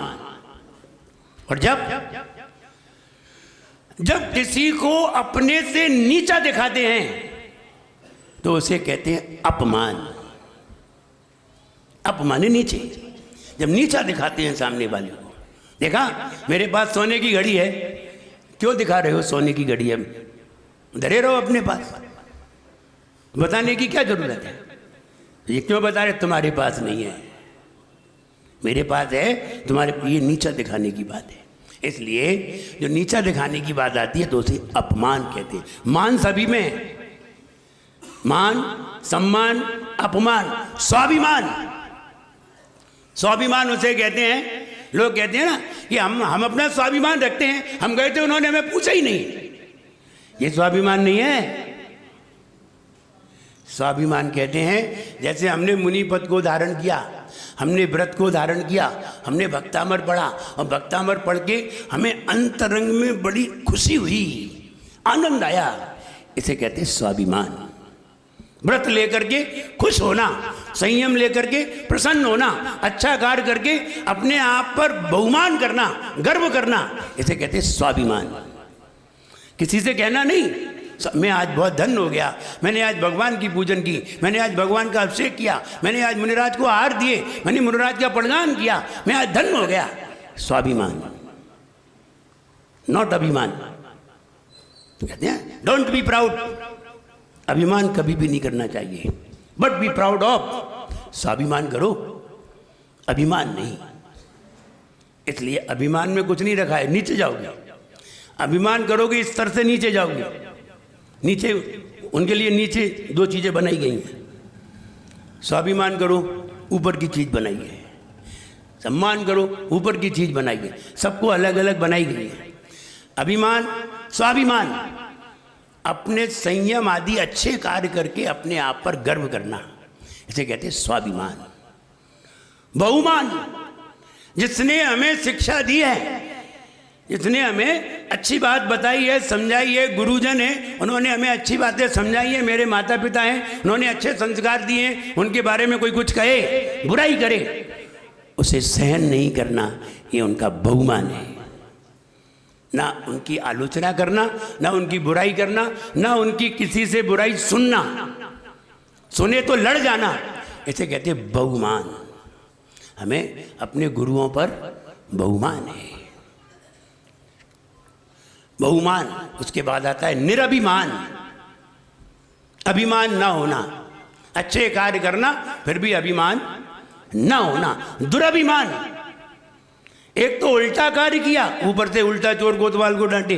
और जब किसी को अपने से नीचा दिखाते हैं तो उसे कहते हैं अपमान। अपमान है नीचे, जब नीचा दिखाते हैं सामने वाले को। देखा, मेरे पास सोने की घड़ी है, क्यों दिखा रहे हो सोने की घड़ी है? धरे रहो अपने पास, बताने की क्या जरूरत है? ये क्यों बता रहे? तुम्हारे पास नहीं है, मेरे पास है, तुम्हारे। ये नीचा दिखाने की बात है। इसलिए जो नीचा दिखाने की बात आती है तो उसे अपमान कहते हैं। मान सभी में है, मान, सम्मान, अपमान, स्वाभिमान। स्वाभिमान उसे कहते हैं, लोग कहते हैं ना कि हम अपना स्वाभिमान रखते हैं, हम गए थे उन्होंने हमें पूछा ही नहीं। ये स्वाभिमान नहीं है। स्वाभिमान कहते हैं जैसे हमने मुनि पद को धारण किया, हमने व्रत को धारण किया, हमने भक्तामर पढ़ा और भक्तामर पढ़ के हमें अंतरंग में बड़ी खुशी हुई, आनंद आया, इसे कहते स्वाभिमान। व्रत लेकर के खुश होना, संयम लेकर के प्रसन्न होना, अच्छा कार्य करके अपने आप पर बहुमान करना, गर्व करना, इसे कहते स्वाभिमान। किसी से कहना नहीं मैं आज बहुत धन्य हो गया, मैंने आज भगवान की पूजन की, मैंने आज भगवान का अभिषेक किया, मैंने आज मुनिराज को आहार दिए, मैंने मुनिराज का प्रणाम किया, मैं आज धन्य हो गया। स्वाभिमान, नॉट अभिमान। कहते हैं डोंट बी प्राउड, अभिमान कभी भी नहीं करना चाहिए, बट बी प्राउड ऑफ, स्वाभिमान करो, अभिमान नहीं। इसलिए अभिमान में कुछ नहीं रखा है, नीचे जाओगे, अभिमान करोगे इस स्तर से नीचे जाओगे। नीचे उनके लिए नीचे दो चीज़ें बनाई गई हैं, स्वाभिमान करो ऊपर की चीज़ बनाई है, सम्मान करो ऊपर की चीज़ बनाई है, सबको अलग अलग बनाई गई है। अभिमान, स्वाभिमान, अपने संयम आदि अच्छे कार्य करके अपने आप पर गर्व करना, इसे कहते हैं स्वाभिमान। बहुमान, जिसने हमें शिक्षा दी है, जिसने हमें अच्छी बात बताई है, समझाई है, गुरुजन है, उन्होंने हमें अच्छी बातें समझाई है, मेरे माता पिता हैं, उन्होंने अच्छे संस्कार दिए हैं, उनके बारे में कोई कुछ कहे, बुराई करे, उसे सहन नहीं करना, ये उनका बहुमान है। ना उनकी आलोचना करना, ना उनकी बुराई करना, ना उनकी किसी से बुराई सुनना, सुने तो लड़ जाना, इसे कहते बहुमान। हमें अपने गुरुओं पर बहुमान है, बहुमान। उसके बाद आता है निरभिमान, अभिमान ना होना, अच्छे कार्य करना फिर भी अभिमान ना होना। दुरभिमान, एक तो उल्टा कार्य किया, ऊपर से उल्टा चोर कोतवाल को डांटे,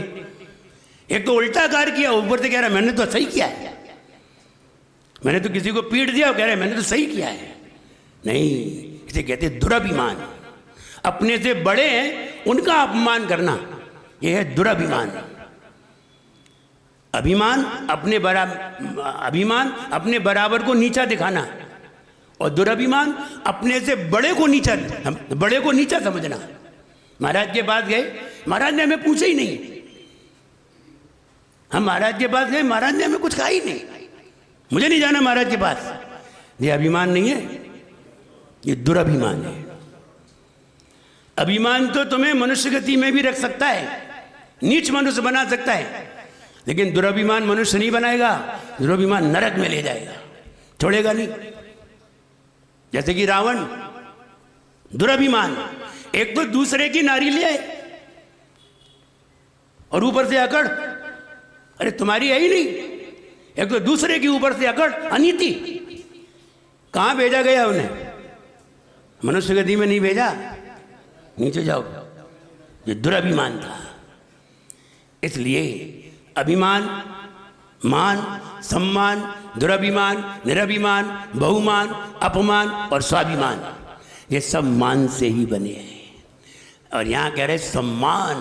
एक तो उल्टा कार्य किया, ऊपर से कह रहा है मैंने तो सही किया है, मैंने तो किसी को पीट दिया, कह रहा है मैंने तो सही किया है। नहीं, इसे कहते दुरभिमान। अपने से बड़े हैं उनका अपमान करना, यह है दुरभिमान। अभिमान अभिमान अपने बराबर को नीचा दिखाना, और दुरभिमान अपने से बड़े को नीचा समझना। महाराज के पास गए, महाराज ने हमें पूछा ही नहीं, हम महाराज के पास गए, महाराज ने हमें कुछ कहा ही नहीं, मुझे नहीं जाना महाराज के पास। ये अभिमान नहीं है, ये दुरभिमान है। अभिमान तो तुम्हें मनुष्य गति में भी रख सकता है, नीच मनुष्य बना सकता है, लेकिन दुरभिमान मनुष्य नहीं बनाएगा, दुरभिमान नरक में ले जाएगा, छोड़ेगा नहीं। जैसे कि रावण, दुरभिमान, एक तो दूसरे की नारी ले आए और ऊपर से अकड़, अरे तुम्हारी है ही नहीं, एक तो दूसरे की ऊपर से अकड़, अनीति। कहां भेजा गया उन्हें? मनुष्य गति में नहीं भेजा, नीचे जाओ, ये दुरभिमान था। इसलिए अभिमान, मान, सम्मान, दुरभिमान, निरभिमान, बहुमान, अपमान और स्वाभिमान, ये सब मान से ही बने हैं। और यहां कह रहे सम्मान,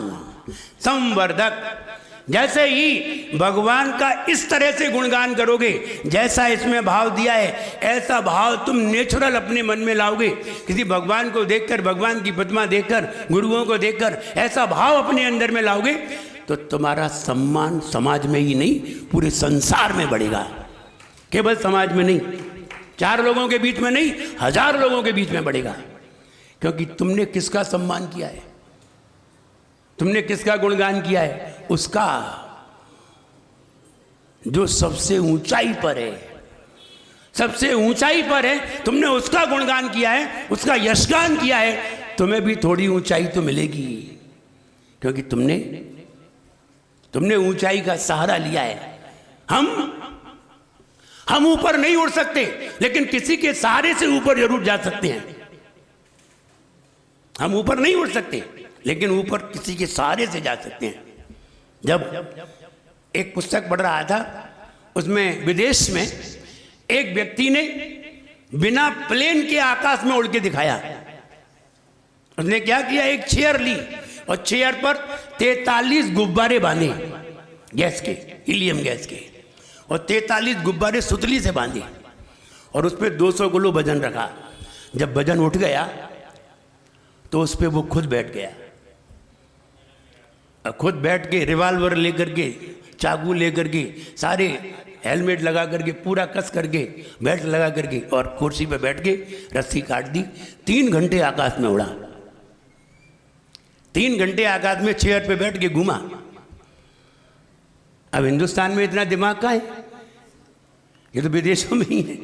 संवर्धक। जैसे ही भगवान का इस तरह से गुणगान करोगे, जैसा इसमें भाव दिया है, ऐसा भाव तुम नेचुरल अपने मन में लाओगे। किसी भगवान को देखकर, भगवान की प्रतिमा देखकर, गुरुओं को देखकर ऐसा भाव अपने अंदर में लाओगे तो तुम्हारा सम्मान समाज में ही नहीं, पूरे संसार में बढ़ेगा। केवल समाज में नहीं, 4 लोगों के बीच में नहीं, 1000 लोगों के बीच में बढ़ेगा। क्योंकि तुमने किसका सम्मान किया है, तुमने किसका गुणगान किया है? उसका जो सबसे ऊंचाई पर है, सबसे ऊंचाई पर है, तुमने उसका गुणगान किया है, उसका यशगान किया है, तुम्हें भी थोड़ी ऊंचाई तो मिलेगी। क्योंकि तुमने ऊंचाई का सहारा लिया है। हम ऊपर नहीं उड़ सकते, लेकिन किसी के सहारे से ऊपर जरूर जा सकते हैं। हम ऊपर नहीं उड़ सकते, लेकिन ऊपर किसी के सहारे से जा सकते हैं। जब एक पुस्तक पढ़ रहा था, उसमें विदेश में एक व्यक्ति ने बिना प्लेन के आकाश में उड़ के दिखाया। उसने क्या किया, एक चेयर ली और चेयर पर 43 गुब्बारे बांधे गैस के, हीलियम गैस के, और 43 गुब्बारे सुतली से बांधे और उस पर 200 किलो वजन रखा। जब वजन उठ गया तो उस पर वो खुद बैठ गया, और खुद बैठ के रिवाल्वर लेकर के, चाकू लेकर के, सारे हेलमेट लगा करके, पूरा कस करके, बेल्ट लगा करके, और कुर्सी पे बैठ के रस्सी काट दी। 3 घंटे आकाश में उड़ा, 3 घंटे आकाश में चेयर पे बैठ के घूमा। अब हिंदुस्तान में इतना दिमाग कहाँ है, ये तो विदेशों में ही है।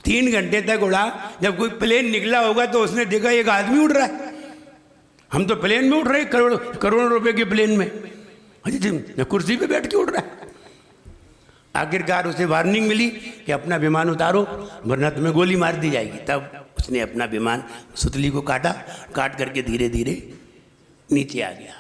3 घंटे तक उड़ा। जब कोई प्लेन निकला होगा तो उसने देखा एक आदमी उड़ रहा है, हम तो प्लेन में उड़ रहे हैं, करोड़ों रुपए के प्लेन में, अरे कुर्सी पे बैठ के उड़ रहा है। आखिरकार उसे वार्निंग मिली कि अपना विमान उतारो वरना तुम्हें गोली मार दी जाएगी। तब उसने अपना विमान सुतली को काटा, काट करके धीरे धीरे नीचे आ गया।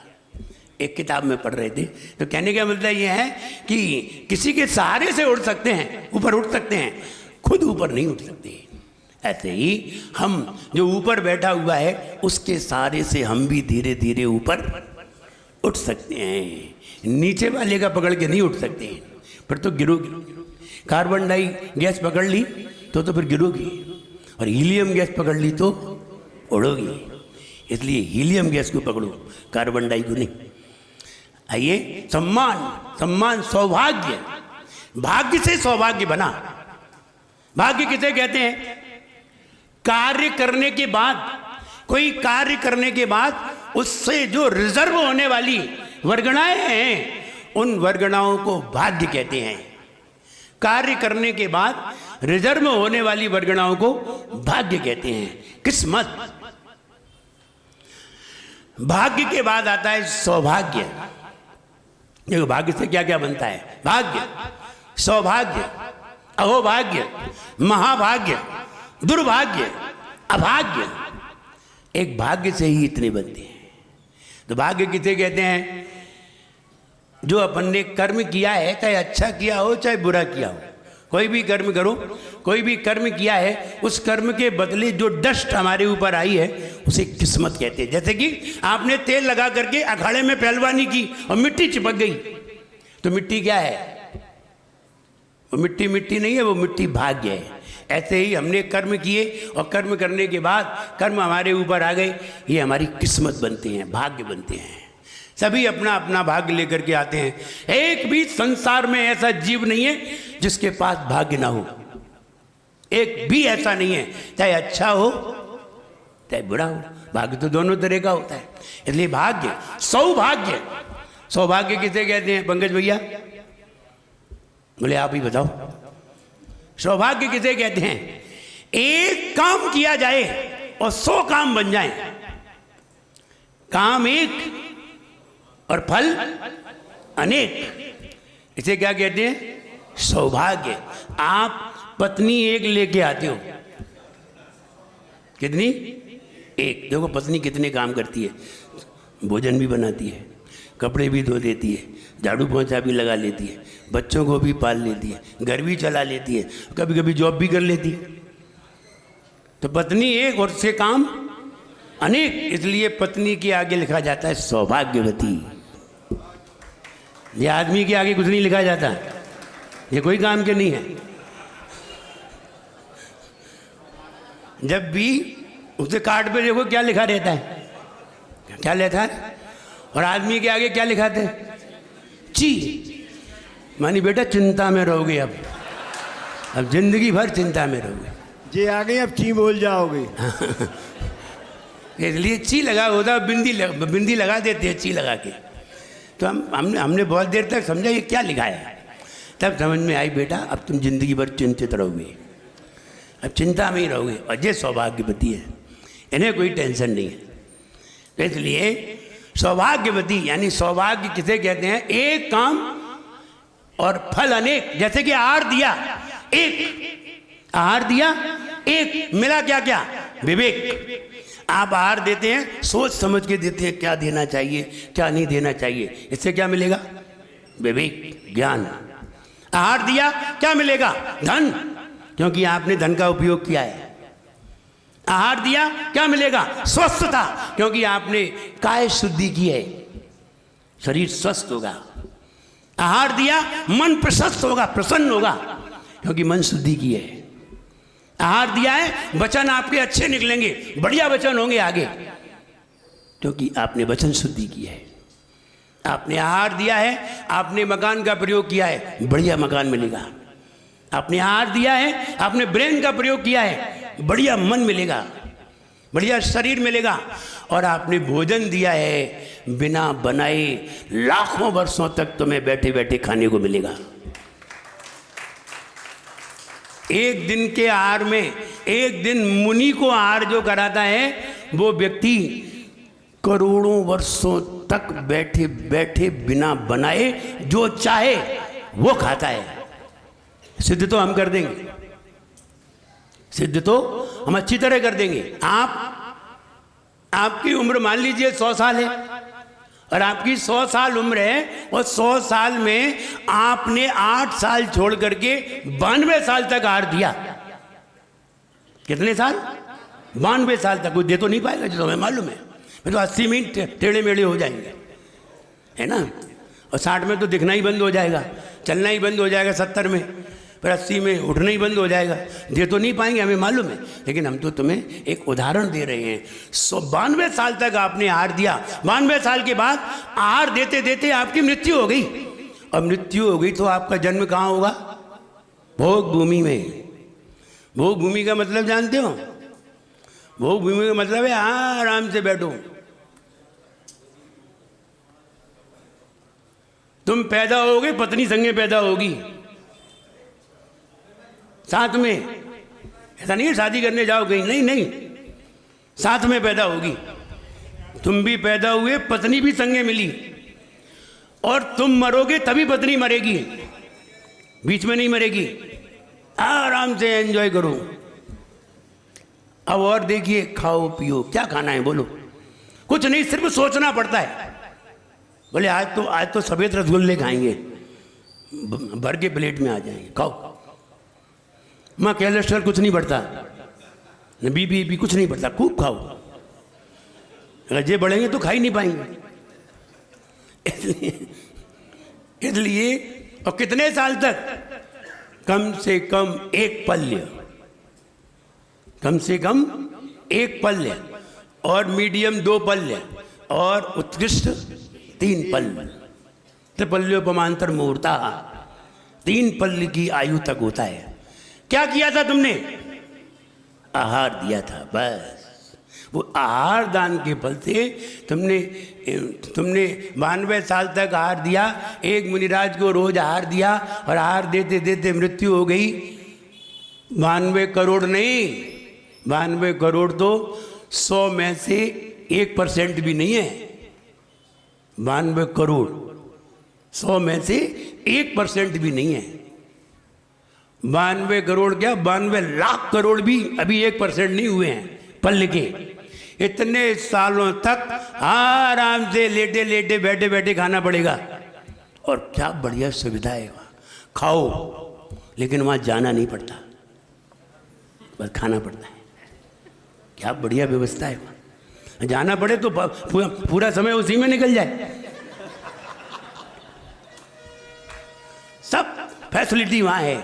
एक किताब में पढ़ रहे थे, तो कहने का मतलब ये है कि किसी के सहारे से उड़ सकते हैं, ऊपर उठ सकते हैं, खुद ऊपर नहीं उठ सकते। ऐसे ही हम जो ऊपर बैठा हुआ है उसके सहारे से हम भी धीरे धीरे ऊपर उठ सकते हैं। नीचे वाले का पकड़ के नहीं उठ सकते, फिर तो गिरोगी। कार्बन डाई गैस पकड़ ली तो फिर गिरोगी, और हीलियम गैस पकड़ ली तो उड़ोगी। इसलिए हीलियम गैस को पकड़ो, कार्बन डाई को नहीं। आइए, सम्मान, सम्मान सौभाग्य, भाग्य से सौभाग्य बना। भाग्य किसे कहते हैं? कार्य करने के बाद, कोई कार्य करने के बाद उससे जो रिजर्व होने वाली वर्गणाएं हैं उन वर्गणाओं को भाग्य कहते हैं। कार्य करने के बाद रिजर्व होने वाली वर्गणाओं को भाग्य कहते हैं, किस्मत। भाग्य के बाद आता है सौभाग्य। देखो भाग्य से क्या क्या बनता है? भाग्य, सौभाग्य, अहोभाग्य, महाभाग्य, दुर्भाग्य, अभाग्य। एक भाग्य से ही इतने बनते हैं। तो भाग्य किसे कहते हैं? जो अपन ने कर्म किया है, चाहे अच्छा किया हो चाहे बुरा किया हो, कोई भी कर्म करो, कोई भी कर्म किया है, उस कर्म के बदले जो डस्ट हमारे ऊपर आई है उसे किस्मत कहते हैं। जैसे कि आपने तेल लगा करके अखाड़े में पहलवानी की और मिट्टी चिपक गई, तो मिट्टी क्या है? वो मिट्टी मिट्टी नहीं है, वो मिट्टी भाग्य है। ऐसे ही हमने कर्म किए और कर्म करने के बाद कर्म हमारे ऊपर आ गए, ये हमारी किस्मत बनते हैं, भाग्य बनते हैं। सभी अपना अपना भाग्य लेकर के आते हैं। एक भी संसार में ऐसा जीव नहीं है जिसके पास भाग्य ना हो, एक भी ऐसा नहीं है, चाहे अच्छा हो चाहे बुरा हो। भाग्य तो दोनों तरह का होता है। इसलिए भाग्य, सौभाग्य, सौभाग्य किसे कहते हैं पंकज भैया? बोले आप ही बताओ, सौभाग्य किसे कहते हैं? एक काम किया जाए और 100 काम बन जाए। काम एक और फल अनेक, इसे क्या कहते हैं? सौभाग्य। आप पत्नी एक लेके आते हो, कितनी? एक। देखो पत्नी कितने काम करती है, भोजन भी बनाती है, कपड़े भी धो देती है, झाड़ू पोंछा भी लगा लेती है, बच्चों को भी पाल लेती है, घर भी चला लेती है, कभी कभी जॉब भी कर लेती है। तो पत्नी एक और से काम अनेक, इसलिए पत्नी के आगे लिखा जाता है सौभाग्यवती। ये आदमी के आगे कुछ नहीं लिखा जाता, ये कोई काम के नहीं है। जब भी उसे कार्ड पे देखो क्या लिखा रहता है, क्या लिखा है? और आदमी के आगे क्या लिखाते हैं? ची। मानी बेटा चिंता में रहोगे, अब जिंदगी भर चिंता में रहोगे। जी आ गई, अब ची बोल जाओगे। इसलिए ची लगा होता, बिंदी लगा देते हैं ची लगा के। तो हमने बहुत देर तक समझा ये क्या लिखा है, तब समझ में आई बेटा अब तुम जिंदगी भर चिंतित रहोगे, अब चिंता में ही रहोगे। और ये सौभाग्यवती है, इन्हें कोई टेंशन नहीं है। तो इसलिए सौभाग्यवती यानी सौभाग्य किसे कहते हैं? एक काम और फल अनेक। जैसे कि आहार दिया एक, आहार दिया एक, मिला क्या क्या? विवेक। आप आहार देते हैं, सोच समझ के देते हैं, क्या देना चाहिए क्या नहीं देना चाहिए, इससे क्या मिलेगा? विवेक, ज्ञान। आहार दिया, क्या मिलेगा? धन, क्योंकि आपने धन का उपयोग किया है। आहार दिया, क्या मिलेगा? स्वस्थता, क्योंकि आपने काय शुद्धि की है, शरीर स्वस्थ होगा। आहार दिया, मन प्रशस्त होगा, प्रसन्न होगा, क्योंकि मन शुद्धि की है। आहार दिया है, वचन आपके अच्छे निकलेंगे, बढ़िया वचन होंगे आगे, क्योंकि आपने वचन शुद्धि की है। आपने आहार दिया है, आपने मकान का प्रयोग किया है, बढ़िया मकान मिलेगा। आपने आहार दिया है, आपने ब्रेन का प्रयोग किया है, बढ़िया मन मिलेगा, बढ़िया शरीर मिलेगा। और आपने भोजन दिया है बिना बनाए, लाखों वर्षों तक तुम्हें बैठे बैठे खाने को मिलेगा। एक दिन के आहार में, एक दिन मुनि को आहार जो कराता है, वो व्यक्ति करोड़ों वर्षों तक बैठे बैठे बिना बनाए जो चाहे वो खाता है। सिद्ध तो हम कर देंगे, सिद्ध तो हम अच्छी तरह कर देंगे। आपकी उम्र मान लीजिए 100 साल है, और आपकी 100 साल उम्र है, और 100 साल में आपने 8 साल छोड़ करके 92 साल तक आहार दिया। कितने साल? 92 साल तक। कोई दे तो नहीं पाएगा, जो हमें मालूम है। फिर तो 80 में टेढ़े मेढ़े हो जाएंगे, है ना। और 60 में तो दिखना ही बंद हो जाएगा, चलना ही बंद हो जाएगा, 70 में, फिर 80 में उठना ही बंद हो जाएगा। दे तो नहीं पाएंगे, हमें मालूम है, लेकिन हम तो तुम्हें एक उदाहरण दे रहे हैं। 92 साल तक आपने आहार दिया, 92 साल के बाद आहार देते देते आपकी मृत्यु हो गई। और मृत्यु हो गई तो आपका जन्म कहाँ होगा? भोग भूमि में। भोग भूमि का मतलब जानते हो? भोग भूमि का मतलब है आराम से बैठो। तुम पैदा होगे, पत्नी संगे पैदा होगी साथ में। ऐसा नहीं है शादी करने जाओ कहीं, नहीं नहीं, साथ में पैदा होगी। तुम भी पैदा हुए, पत्नी भी संगे मिली, और तुम मरोगे तभी पत्नी मरेगी, बीच में नहीं मरेगी। आराम से एंजॉय करो। अब और देखिए, खाओ पियो, क्या खाना है बोलो? कुछ नहीं, सिर्फ सोचना पड़ता है। बोले आज तो सफेद रसगुल्ले खाएंगे, भर के प्लेट में आ जाएंगे, खाओ। माँ कोलेस्ट्रॉल कुछ नहीं बढ़ता, बीपी कुछ नहीं बढ़ता, खूब खाओ। अगर ये बढ़ेंगे तो खा ही नहीं पाएंगे। इसलिए और कितने साल तक? कम से कम 1 पल्य, कम से कम 1 पल्य, और मीडियम 2 पल्य, और उत्कृष्ट 3 पल्य। त्रिपल्योपमांतर मुहूर्ता, 3 पल्य की आयु तक होता है। क्या किया था तुमने? आहार दिया था, बस। वो आहार दान के फल से तुमने 92 साल तक आहार दिया। एक मुनिराज को रोज आहार दिया, और आहार देते देते मृत्यु हो गई। 92 करोड़ नहीं, 92 करोड़ तो 100 में से 1% भी नहीं है। 92 करोड़ 100 में से 1% भी नहीं है। 92 करोड़ क्या, 92 लाख करोड़ भी अभी 1% नहीं हुए हैं पल्ले के। इतने सालों तक आराम से लेटे लेटे बैठे बैठे खाना पड़ेगा। और क्या बढ़िया सुविधा है वहाँ, खाओ, लेकिन वहाँ जाना नहीं पड़ता, बस खाना पड़ता है। क्या बढ़िया व्यवस्था है वहाँ। जाना पड़े तो पूरा समय उसी में निकल जाए। सब फैसिलिटी वहाँ है।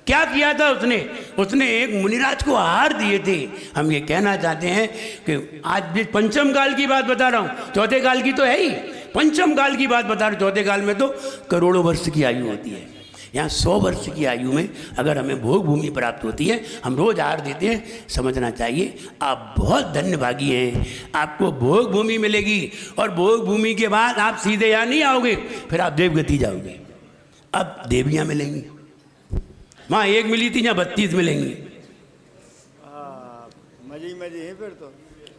क्या किया था उसने एक मुनिराज को आहार दिए थे। हम ये कहना चाहते हैं कि आज भी पंचम काल की बात बता रहा हूँ, चौथे काल की तो है ही, पंचम काल की बात बता रहा हूँ। चौथे काल में तो करोड़ों वर्ष की आयु होती है। यहाँ 100 वर्ष की आयु में अगर हमें भोग भूमि प्राप्त होती है, हम रोज आहार देते हैं, समझना चाहिए आप बहुत धन्यभागी हैं। आपको भोग भूमि मिलेगी, और भोग भूमि के बाद आप सीधे यहाँ नहीं आओगे, फिर आप देवगति जाओगे। अब देवियाँ मिलेंगी, वहाँ 1 मिली थी, यहाँ 32 मिलेंगी। मजे है फिर तो।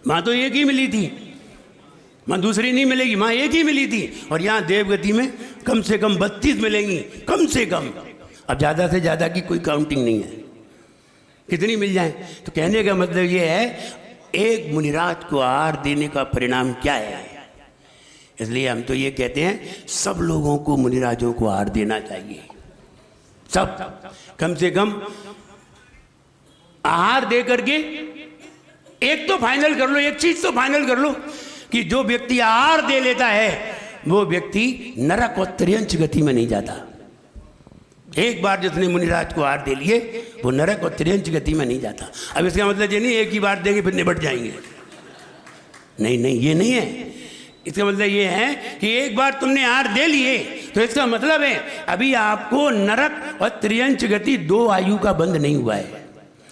वहाँ तो 1 ही मिली थी, वहाँ दूसरी नहीं मिलेगी, वहाँ 1 ही मिली थी। और यहाँ देवगति में कम से कम 32 मिलेंगी, कम से कम। अब ज़्यादा से ज़्यादा की कोई काउंटिंग नहीं है, कितनी मिल जाए। तो कहने का मतलब ये है, एक मुनिराज को आहार देने का परिणाम क्या है। इसलिए हम तो ये कहते हैं, सब लोगों को मुनिराजों को आहार देना चाहिए। सब कम से कम आहार दे करके एक तो फाइनल कर लो, एक चीज तो फाइनल कर लो कि जो व्यक्ति आहार दे लेता है वो व्यक्ति नरक और त्रियंच गति में नहीं जाता। एक बार जिसने मुनिराज को हार दे लिए वो नरक और त्रियंच गति में नहीं जाता। अब इसका मतलब ये नहीं एक ही बार देंगे फिर निपट जाएंगे, नहीं नहीं, ये नहीं है। इसका मतलब ये है कि एक बार तुमने हार दे लिए तो इसका मतलब है अभी आपको नरक और त्रियंच गति 2 आयु का बंद नहीं हुआ है,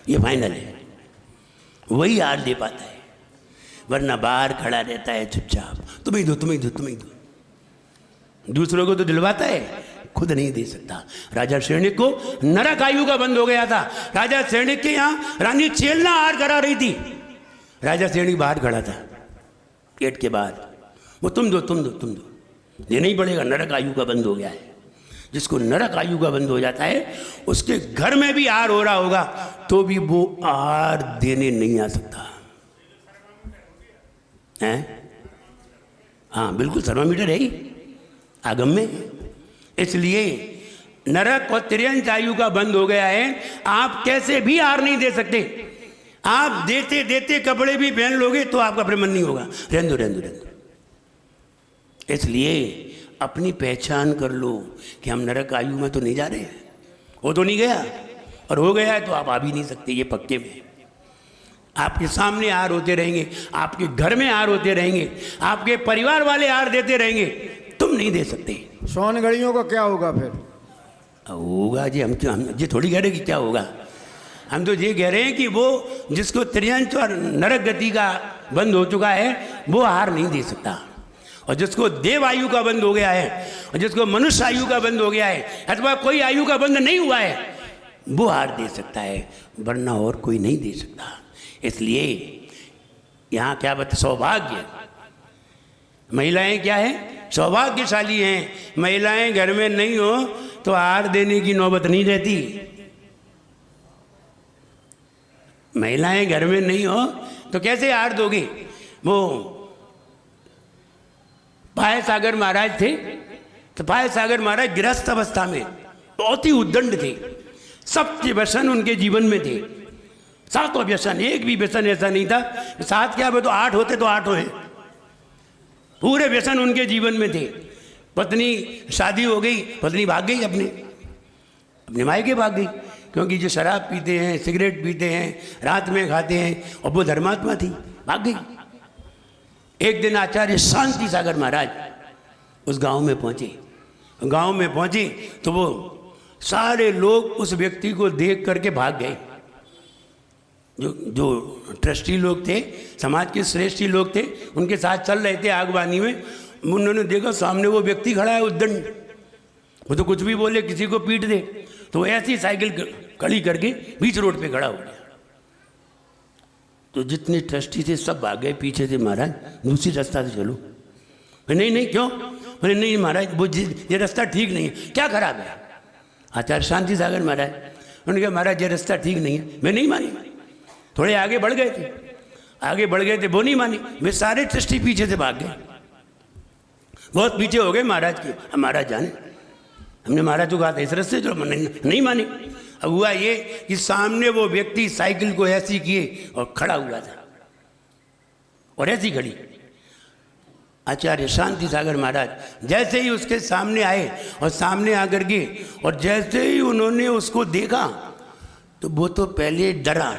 ये फाइनल है। वही हार दे पाता है, वरना बाहर खड़ा रहता है चुपचाप, तुम्हें दो तुम्हें दो तुम्हें दो। दूसरों को तो दिलवाता है, खुद नहीं दे सकता। राजा शैणिक को नरक आयु का बंद हो गया था। राजा शैणिक के यहाँ रानी चेलना हार करा रही थी, राजा शैणिक बाहर खड़ा था गेट के बाहर, वो तुम दो तुम दो तुम दो, ये नहीं पड़ेगा, नरक आयु का बंद हो गया है। जिसको नरक आयु का बंद हो जाता है उसके घर में भी आहार हो रहा होगा तो भी वो आहार देने नहीं आ सकता है। हाँ बिल्कुल, थर्मामीटर है ही आगम में। इसलिए नरक और त्रियंच आयु का बंद हो गया है, आप कैसे भी आहार नहीं दे सकते। आप देते देते कपड़े भी पहन लोगे तो आपका फिर मन नहीं होगा, रहने दो रहने दो रहने दो। इसलिए अपनी पहचान कर लो कि हम नरक आयु में तो नहीं जा रहे हैं, वो तो नहीं गया, और हो गया है तो आप आ भी नहीं सकते, ये पक्के में। आपके सामने आहार होते रहेंगे, आपके घर में आहार होते रहेंगे, आपके परिवार वाले आहार देते रहेंगे, तुम नहीं दे सकते। सोन घड़ियों का क्या होगा फिर? होगा जी, हम ये थोड़ी कह रहे कि क्या होगा, हम तो ये कह रहे हैं कि वो जिसको त्रियंच और नरक गति का बंद हो चुका है वो आहार नहीं दे सकता, और जिसको देव आयु का बंद हो गया है और जिसको मनुष्य आयु का बंद हो गया है अथवा कोई आयु का बंद नहीं हुआ है वो आहार दे सकता है, वरना और कोई नहीं दे सकता। इसलिए यहाँ क्या बता, सौभाग्य, महिलाएं क्या है, सौभाग्यशाली हैं। महिलाएं घर में नहीं हो तो आहार देने की नौबत नहीं रहती। महिलाएं घर में नहीं हो तो कैसे आहार दोगे। वो पाय सागर महाराज थे तो पाय सागर महाराज गृहस्थ अवस्था में बहुत ही उद्दंड थे, सबके व्यसन उनके जीवन में थे, 7 व्यसन, एक भी व्यसन ऐसा नहीं था 7 क्या तो 8 होते तो 8 हैं, पूरे व्यसन उनके जीवन में थे। पत्नी शादी हो गई, पत्नी भाग गई अपने मायके भाग गई, क्योंकि जो शराब पीते हैं, सिगरेट पीते हैं, रात में खाते हैं, और वो धर्मात्मा थी, भाग गई। एक दिन आचार्य शांति सागर महाराज उस गांव में पहुंचे। गांव में पहुंचे तो वो सारे लोग उस व्यक्ति को देख करके भाग गए। जो ट्रस्टी लोग थे, समाज के श्रेष्ठी लोग थे, उनके साथ चल रहे थे आगवानी में, उन्होंने देखा सामने वो व्यक्ति खड़ा है उद्दंड, वो तो कुछ भी बोले, किसी को पीट दे, तो ऐसी साइकिल खड़ी करके बीच रोड पे खड़ा हो गया। तो जितने ट्रस्टी थे सब भाग गए पीछे से, महाराज दूसरी रास्ता से चलो। नहीं नहीं क्यों, बोले नहीं महाराज वो ये रास्ता ठीक नहीं है। क्या खराब है? आचार्य शांति सागर महाराज, उन्होंने कहा महाराज ये रास्ता ठीक नहीं है। मैं नहीं मानी, थोड़े आगे बढ़ गए थे, आगे बढ़ गए थे, वो नहीं मानी, वे सारे ट्रस्टी पीछे से भाग गए, बहुत पीछे हो गए महाराज के। महाराज जाने, हमने महाराज को कहा था इस रास्ते चलो, नहीं मानी। अब हुआ ये कि सामने वो व्यक्ति साइकिल को ऐसी किए और खड़ा हुआ था, और ऐसी खड़ी। आचार्य शांति सागर महाराज जैसे ही उसके सामने आए और सामने आकर के, और जैसे ही उन्होंने उसको देखा तो वो तो पहले डरा,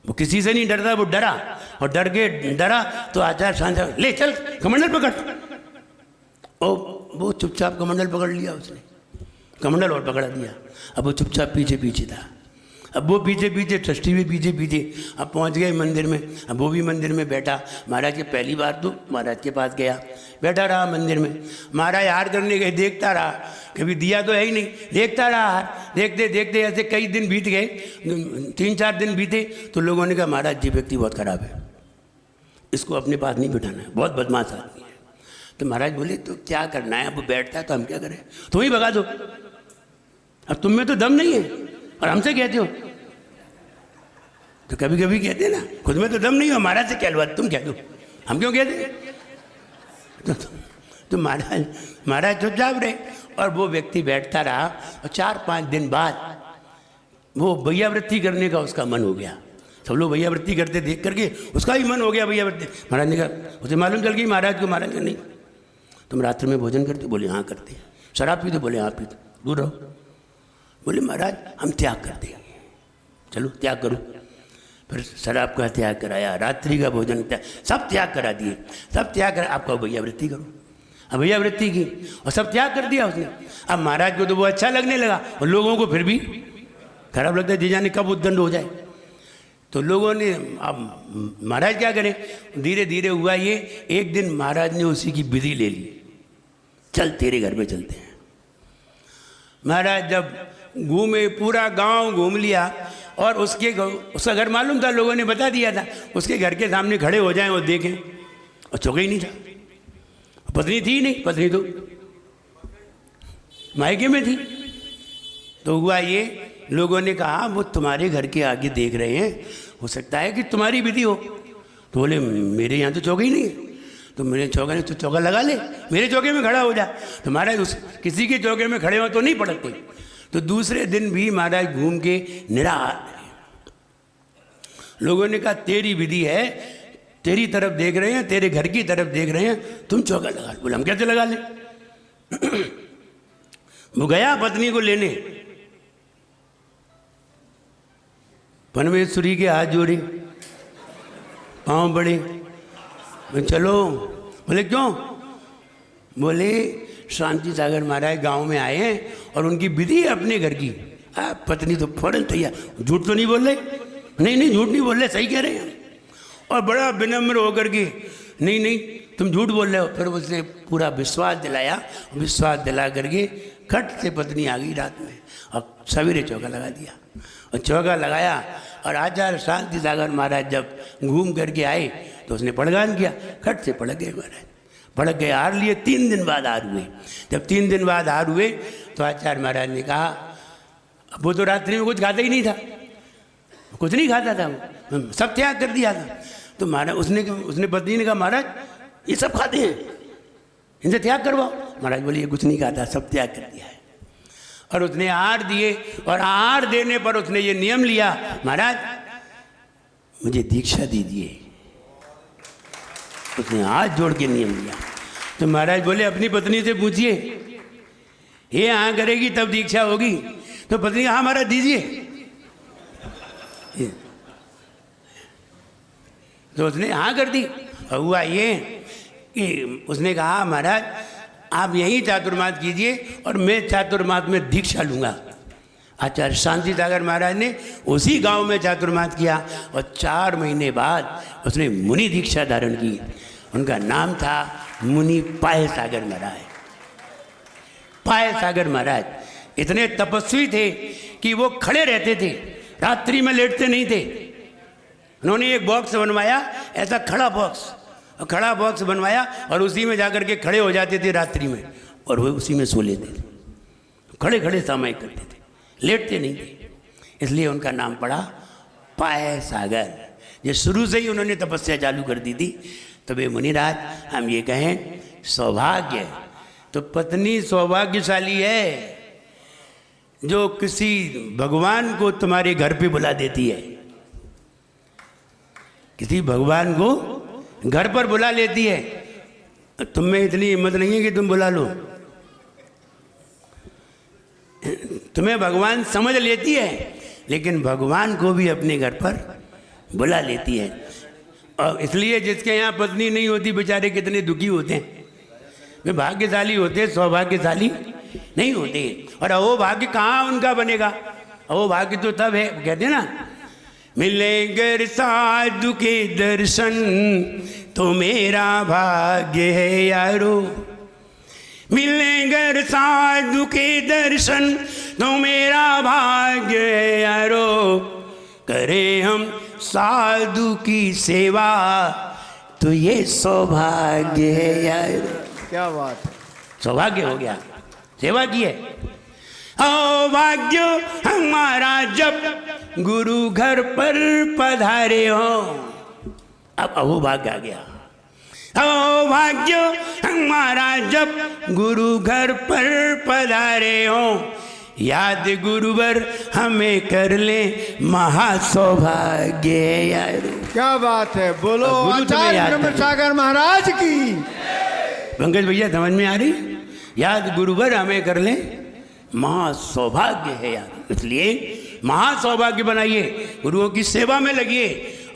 वो किसी से नहीं डरता, वो डरा, और डर के डरा तो आचार्य शांति ले चल कमंडल पकड़, और वो चुपचाप कमंडल पकड़ लिया उसने, कमंडल और पकड़ा दिया। अब वो चुपचाप पीछे पीछे था, अब वो पीछे पीछे, ट्रस्टी भी पीछे पीछे। अब पहुंच गए मंदिर में, अब वो भी मंदिर में बैठा। महाराज के पहली बार तो महाराज के पास गया, बैठा रहा मंदिर में। महाराज हार करने गए, देखता रहा, कभी दिया तो है ही नहीं, देखता रहा हार, देखते देखते ऐसे कई दिन बीत गए, 3-4 दिन बीते। तो लोगों ने कहा महाराज जी व्यक्ति बहुत खराब है, इसको अपने पास नहीं बिठाना है, बहुत बदमाश आदमी है। तो महाराज बोले तो क्या करना है, अब वो बैठता है तो हम क्या करें, तुम ही भगा दो, अब तुम में तो दम नहीं है और हमसे कहते हो। तो कभी कभी कहते ना खुद में तो दम नहीं हो, महाराज से कहलवा, तुम कह दो, हम क्यों कहते। तो महाराज चुपचाप रहे, और वो व्यक्ति बैठता रहा। और 4-5 दिन बाद वो भैयावृत्ति करने का उसका मन हो गया। सब लोग भैयावृत्ति करते देख करके उसका ही मन हो गया भैयावृत्ति। महाराज ने कहा, उसे मालूम चल गई महाराज को। महाराज ने नहीं, तुम रात्रि में भोजन करते? बोले हाँ करते। शराब पीते? बोले हाँ पीते। दूर रहो। बोले महाराज हम त्याग कर देंगे। चलो त्याग करो। फिर शराब का त्याग कराया, रात्रि का भोजन त्याग, सब त्याग करा दिए। सब त्याग करा, आपका भैया वृत्ति करो। अब भैया वृत्ति की और सब त्याग कर दिया उसने। अब महाराज को तो वो अच्छा लगने लगा और लोगों को फिर भी खराब लगता है, जी जाने कब उद्दंड हो जाए। तो लोगों ने, अब महाराज क्या करें, धीरे धीरे हुआ ये। एक दिन महाराज ने उसी की विधि ले ली, चल तेरे घर में चलते हैं। महाराज जब घूमे, पूरा गांव घूम लिया और उसका घर मालूम था, लोगों ने बता दिया था। उसके घर के सामने खड़े हो जाएं और देखें, और चौका ही नहीं था। पत्नी थी नहीं, पत्नी तो मायके में थी। तो हुआ ये, लोगों ने कहा वो तुम्हारे घर के आगे देख रहे हैं, हो सकता है कि तुम्हारी विधि हो। तो बोले मेरे यहाँ तो चौका ही नहीं है। तो मेरे चौका नहीं, तो चौका लगा ले, मेरे चौके में खड़ा हो जा। तो महाराज किसी के चौके में खड़े हो तो नहीं पड़ते। तो दूसरे दिन भी महाराज घूम के निराहार। लोगों ने कहा तेरी विधि है, तेरी तरफ देख रहे हैं, तेरे घर की तरफ देख रहे हैं, तुम चौका लगा। बोले हम कैसे लगा ले। वो गया पत्नी को लेने, परमेश्वरी के हाथ जोड़े, पाँव बड़े, चलो। बोले क्यों? बोले शांति सागर महाराज गांव में आए हैं और उनकी विधि है अपने घर की। पत्नी तो फौरन तैयार, झूठ तो नहीं बोल रहे, नहीं झूठ नहीं बोल रहे, सही कह रहे हैं। और बड़ा विनम्र होकर के नहीं तुम झूठ बोल रहे हो। फिर उसने पूरा विश्वास दिलाया, विश्वास दिला करके खट से पत्नी आ गई रात में और सवेरे चौका लगा दिया। और चौका लगाया और आचार्य शांति सागर महाराज जब घूम करके आए तो उसने पड़गान किया, खट से पड़क गए महाराज, पड़क गए। हार लिए, 3 दिन बाद हार हुए। जब 3 दिन बाद हार हुए तो आचार्य महाराज ने कहा, वो तो रात्रि में कुछ खाता ही नहीं था, कुछ नहीं खाता था, वो सब त्याग कर दिया था। तो महाराज उसने पत्नी ने कहा महाराज ये सब खाते हैं, इनसे त्याग करवाओ। महाराज बोले ये कुछ नहीं खाता, सब त्याग कर दिया है। और उसने आहार दिए और आहार देने पर उसने ये नियम लिया, महाराज मुझे दीक्षा दीजिए। उसने हाथ जोड़ के नियम लिया। तो महाराज बोले अपनी पत्नी से पूछिए, ये हाँ करेगी तब दीक्षा होगी। तो पत्नी हाँ महाराज दीजिए। तो उसने हाँ कर दी। और हुआ ये कि उसने कहा महाराज आप यही चातुर्मास कीजिए और मैं चातुर्मास में दीक्षा लूँगा। आचार्य शांति सागर महाराज ने उसी गांव में चातुर्मास किया और 4 महीने बाद उसने मुनि दीक्षा धारण की। उनका नाम था मुनि पाय सागर महाराज। पाय सागर महाराज इतने तपस्वी थे कि वो खड़े रहते थे, रात्रि में लेटते नहीं थे। उन्होंने एक बॉक्स बनवाया, ऐसा खड़ा बॉक्स बनवाया और उसी में जाकर के खड़े हो जाते थे रात्रि में और वो उसी में सो लेते थे। खड़े खड़े समय करते थे, लेटते नहीं थे। इसलिए उनका नाम पड़ा पाय सागर। ये शुरू से ही उन्होंने तपस्या चालू कर दी थी। तो वे मुनिराज हम ये कहें सौभाग्य, तो पत्नी सौभाग्यशाली है जो किसी भगवान को तुम्हारे घर पे बुला देती है। किसी भगवान को घर पर बुला लेती है। तुम में इतनी हिम्मत नहीं है कि तुम बुला लो। तुम्हें भगवान समझ लेती है लेकिन भगवान को भी अपने घर पर बुला लेती है। और इसलिए जिसके यहाँ पत्नी नहीं होती बेचारे कितने दुखी होते हैं। वे भाग्यशाली होते, सौभाग्यशाली नहीं होते। और अहो भाग्य कहाँ उनका बनेगा? अहो भाग्य तो तब है, कहते हैं ना, मिलेंगे साधु के दर्शन तो मेरा भाग्य है यारो। मिलेंगे साधु के दर्शन तो मेरा भाग्य है यारो। करे हम साधु की सेवा तो ये सौभाग्य है यारो। क्या बात है, सौभाग्य हो गया, सेवा की है। ओ भाग्य हमारा जब गुरु घर पर पधारे हो। अब अहो भाग्य आ गया। ओ भाग्य हमारा जब गुरु घर पर पधारे हो। याद गुरुवर हमें कर ले महासौभाग्य यार। क्या बात है, बोलो गुरु तुम्हें आचार्य याद ब्रह्म सागर महाराज की। पंकज भैया समझ में आ रही? याद गुरुवर हमें कर ले महासौभाग्य है यार। इसलिए महासौभाग्य बनाइए, गुरुओं की सेवा में लगिए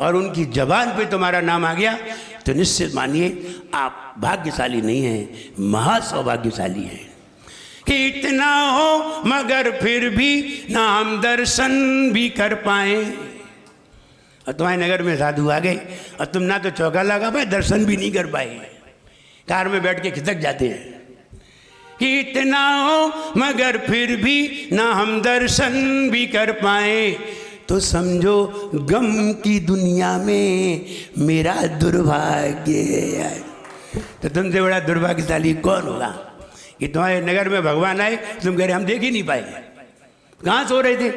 और उनकी जबान पे तुम्हारा नाम आ गया तो निश्चित मानिए आप भाग्यशाली नहीं हैं, महासौभाग्यशाली हैं। कि इतना हो मगर फिर भी ना हम दर्शन भी कर पाए। और तुम्हारे नगर में साधु आ गए और तुम ना तो चौका लगा पाए, दर्शन भी नहीं कर पाए, कार में बैठ के खिसक जाते हैं। कि इतना हो मगर फिर भी ना हम दर्शन भी कर पाए, तो समझो गम की दुनिया में मेरा दुर्भाग्य है। तो तुमसे बड़ा दुर्भाग्यशाली कौन होगा कि तुम्हारे नगर में भगवान आए, तुम कह रहे हम देख ही नहीं पाए, कहाँ सो रहे थे।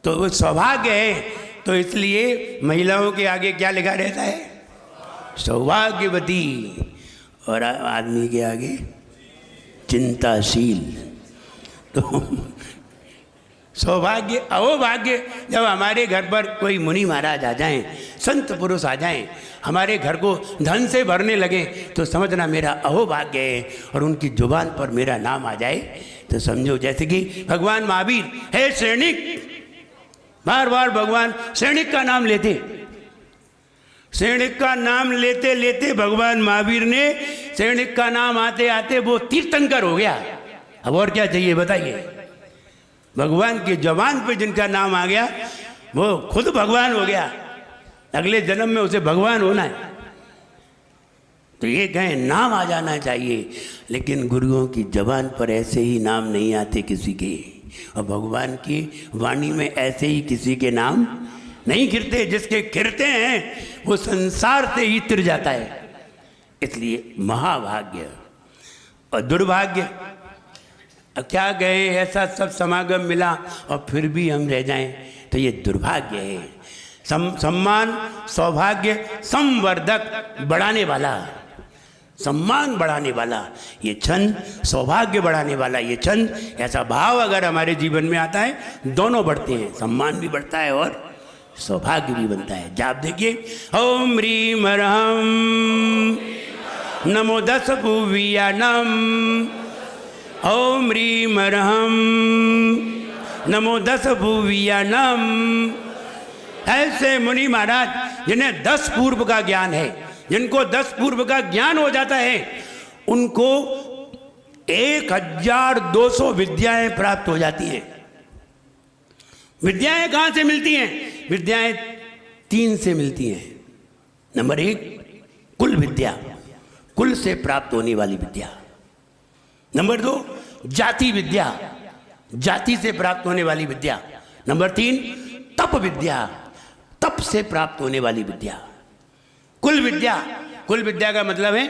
तो वो सौभाग्य है। तो इसलिए महिलाओं के आगे क्या लिखा रहता है? सौभाग्यवती, और आदमी के आगे चिंताशील। तो सौभाग्य अहोभाग्य, जब हमारे घर पर कोई मुनि महाराज आ जाएं, संत पुरुष आ जाएं, हमारे घर को धन से भरने लगे, तो समझना मेरा अहोभाग्य है। और उनकी जुबान पर मेरा नाम आ जाए तो समझो जैसे कि भगवान महावीर है सैनिक, बार बार भगवान सैनिक का नाम लेते, सैनिक का नाम लेते लेते भगवान महावीर ने सैनिक का नाम आते आते वो तीर्थंकर हो गया। अब और क्या चाहिए बताइए? भगवान की जबान पे जिनका नाम आ गया वो खुद भगवान हो गया, अगले जन्म में उसे भगवान होना है। तो ये कहें नाम आ जाना चाहिए, लेकिन गुरुओं की जबान पर ऐसे ही नाम नहीं आते किसी के, और भगवान की वाणी में ऐसे ही किसी के नाम नहीं गिरते। जिसके गिरते हैं वो संसार से ही तिर जाता है। इसलिए महाभाग्य और दुर्भाग्य। अब क्या गए, ऐसा सब समागम मिला और फिर भी हम रह जाएं, तो ये दुर्भाग्य है। सम्मान सौभाग्य संवर्धक, बढ़ाने वाला, सम्मान बढ़ाने वाला ये क्षण, सौभाग्य बढ़ाने वाला ये क्षण, ऐसा भाव अगर हमारे जीवन में आता है, दोनों बढ़ते हैं, सम्मान भी बढ़ता है और सौभाग्य भी बनता है। जाप देखिए, ओम ह्रीम ह्रम नमो दस भुवियानम, ओम ह्रीम ह्रम नमो दस भुवियानम। ऐसे मुनि महाराज जिन्हें 10 पूर्व का ज्ञान है, जिनको 10 पूर्व का ज्ञान हो जाता है, उनको 1200 विद्याएं प्राप्त हो जाती हैं। विद्याएं कहाँ से मिलती हैं? विद्याएं 3 से मिलती हैं। नंबर 1 कुल विद्या, कुल से प्राप्त होने वाली विद्या। नंबर 2 जाति विद्या, जाति से प्राप्त होने वाली विद्या। नंबर 3 तप विद्या, तप से प्राप्त होने वाली विद्या। कुल विद्या, कुल विद्या का मतलब है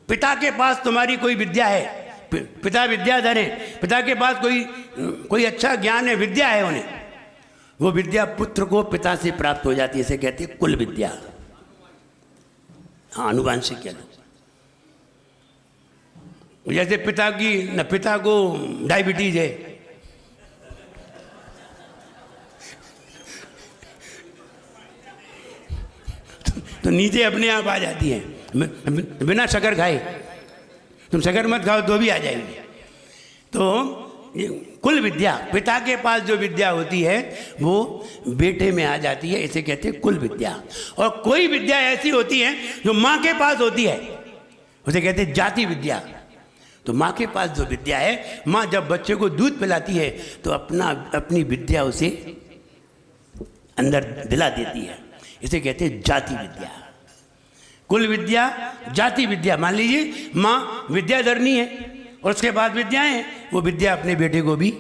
पिता के पास तुम्हारी कोई विद्या है, पिता विद्याधर है, पिता के पास कोई अच्छा ज्ञान है, विद्या है उन्हें, वो विद्या पुत्र को पिता से प्राप्त हो जाती है, इसे कहते हैं कुल विद्या। हाँ, आनुवांशिक क्या, जैसे पिता को डायबिटीज है, तो नीचे अपने आप आ जाती है, बिना शक्कर खाए। तुम शक्कर मत खाओ तो भी आ जाएगी। तो कुल विद्या, पिता के पास जो विद्या होती है वो बेटे में आ जाती है, इसे कहते हैं कुल विद्या। और कोई विद्या ऐसी होती है जो माँ के पास होती है, उसे कहते हैं जाति विद्या। तो माँ के पास जो विद्या है, माँ जब बच्चे को दूध पिलाती है तो अपनी विद्या उसे अंदर दिला देती है, इसे कहते हैं जाति विद्या। कुल विद्या, जाति विद्या। मान लीजिए माँ विद्याधरनी है और उसके बाद विद्याएं हैं, वो विद्या अपने बेटे को भी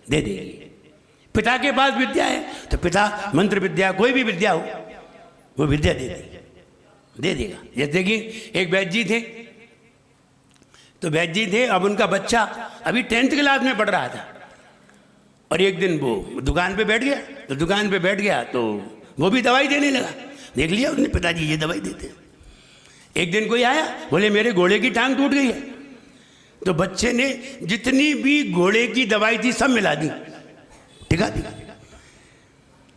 दे देगी। पिता के पास विद्या है तो पिता मंत्र विद्या, कोई भी विद्या हो, वो विद्या दे देगा। जैसे कि एक वैद्य जी थे, तो वैद्य जी थे, अब उनका बच्चा अभी 10th क्लास में पढ़ रहा था, और एक दिन वो दुकान पे बैठ गया, तो वो भी दवाई देने लगा। देख लिया उसने, पिताजी ये दवाई देते। एक दिन कोई आया, बोले मेरे घोड़े की टांग टूट गई है। तो बच्चे ने जितनी भी घोड़े की दवाई थी सब मिला दी, टिका दी।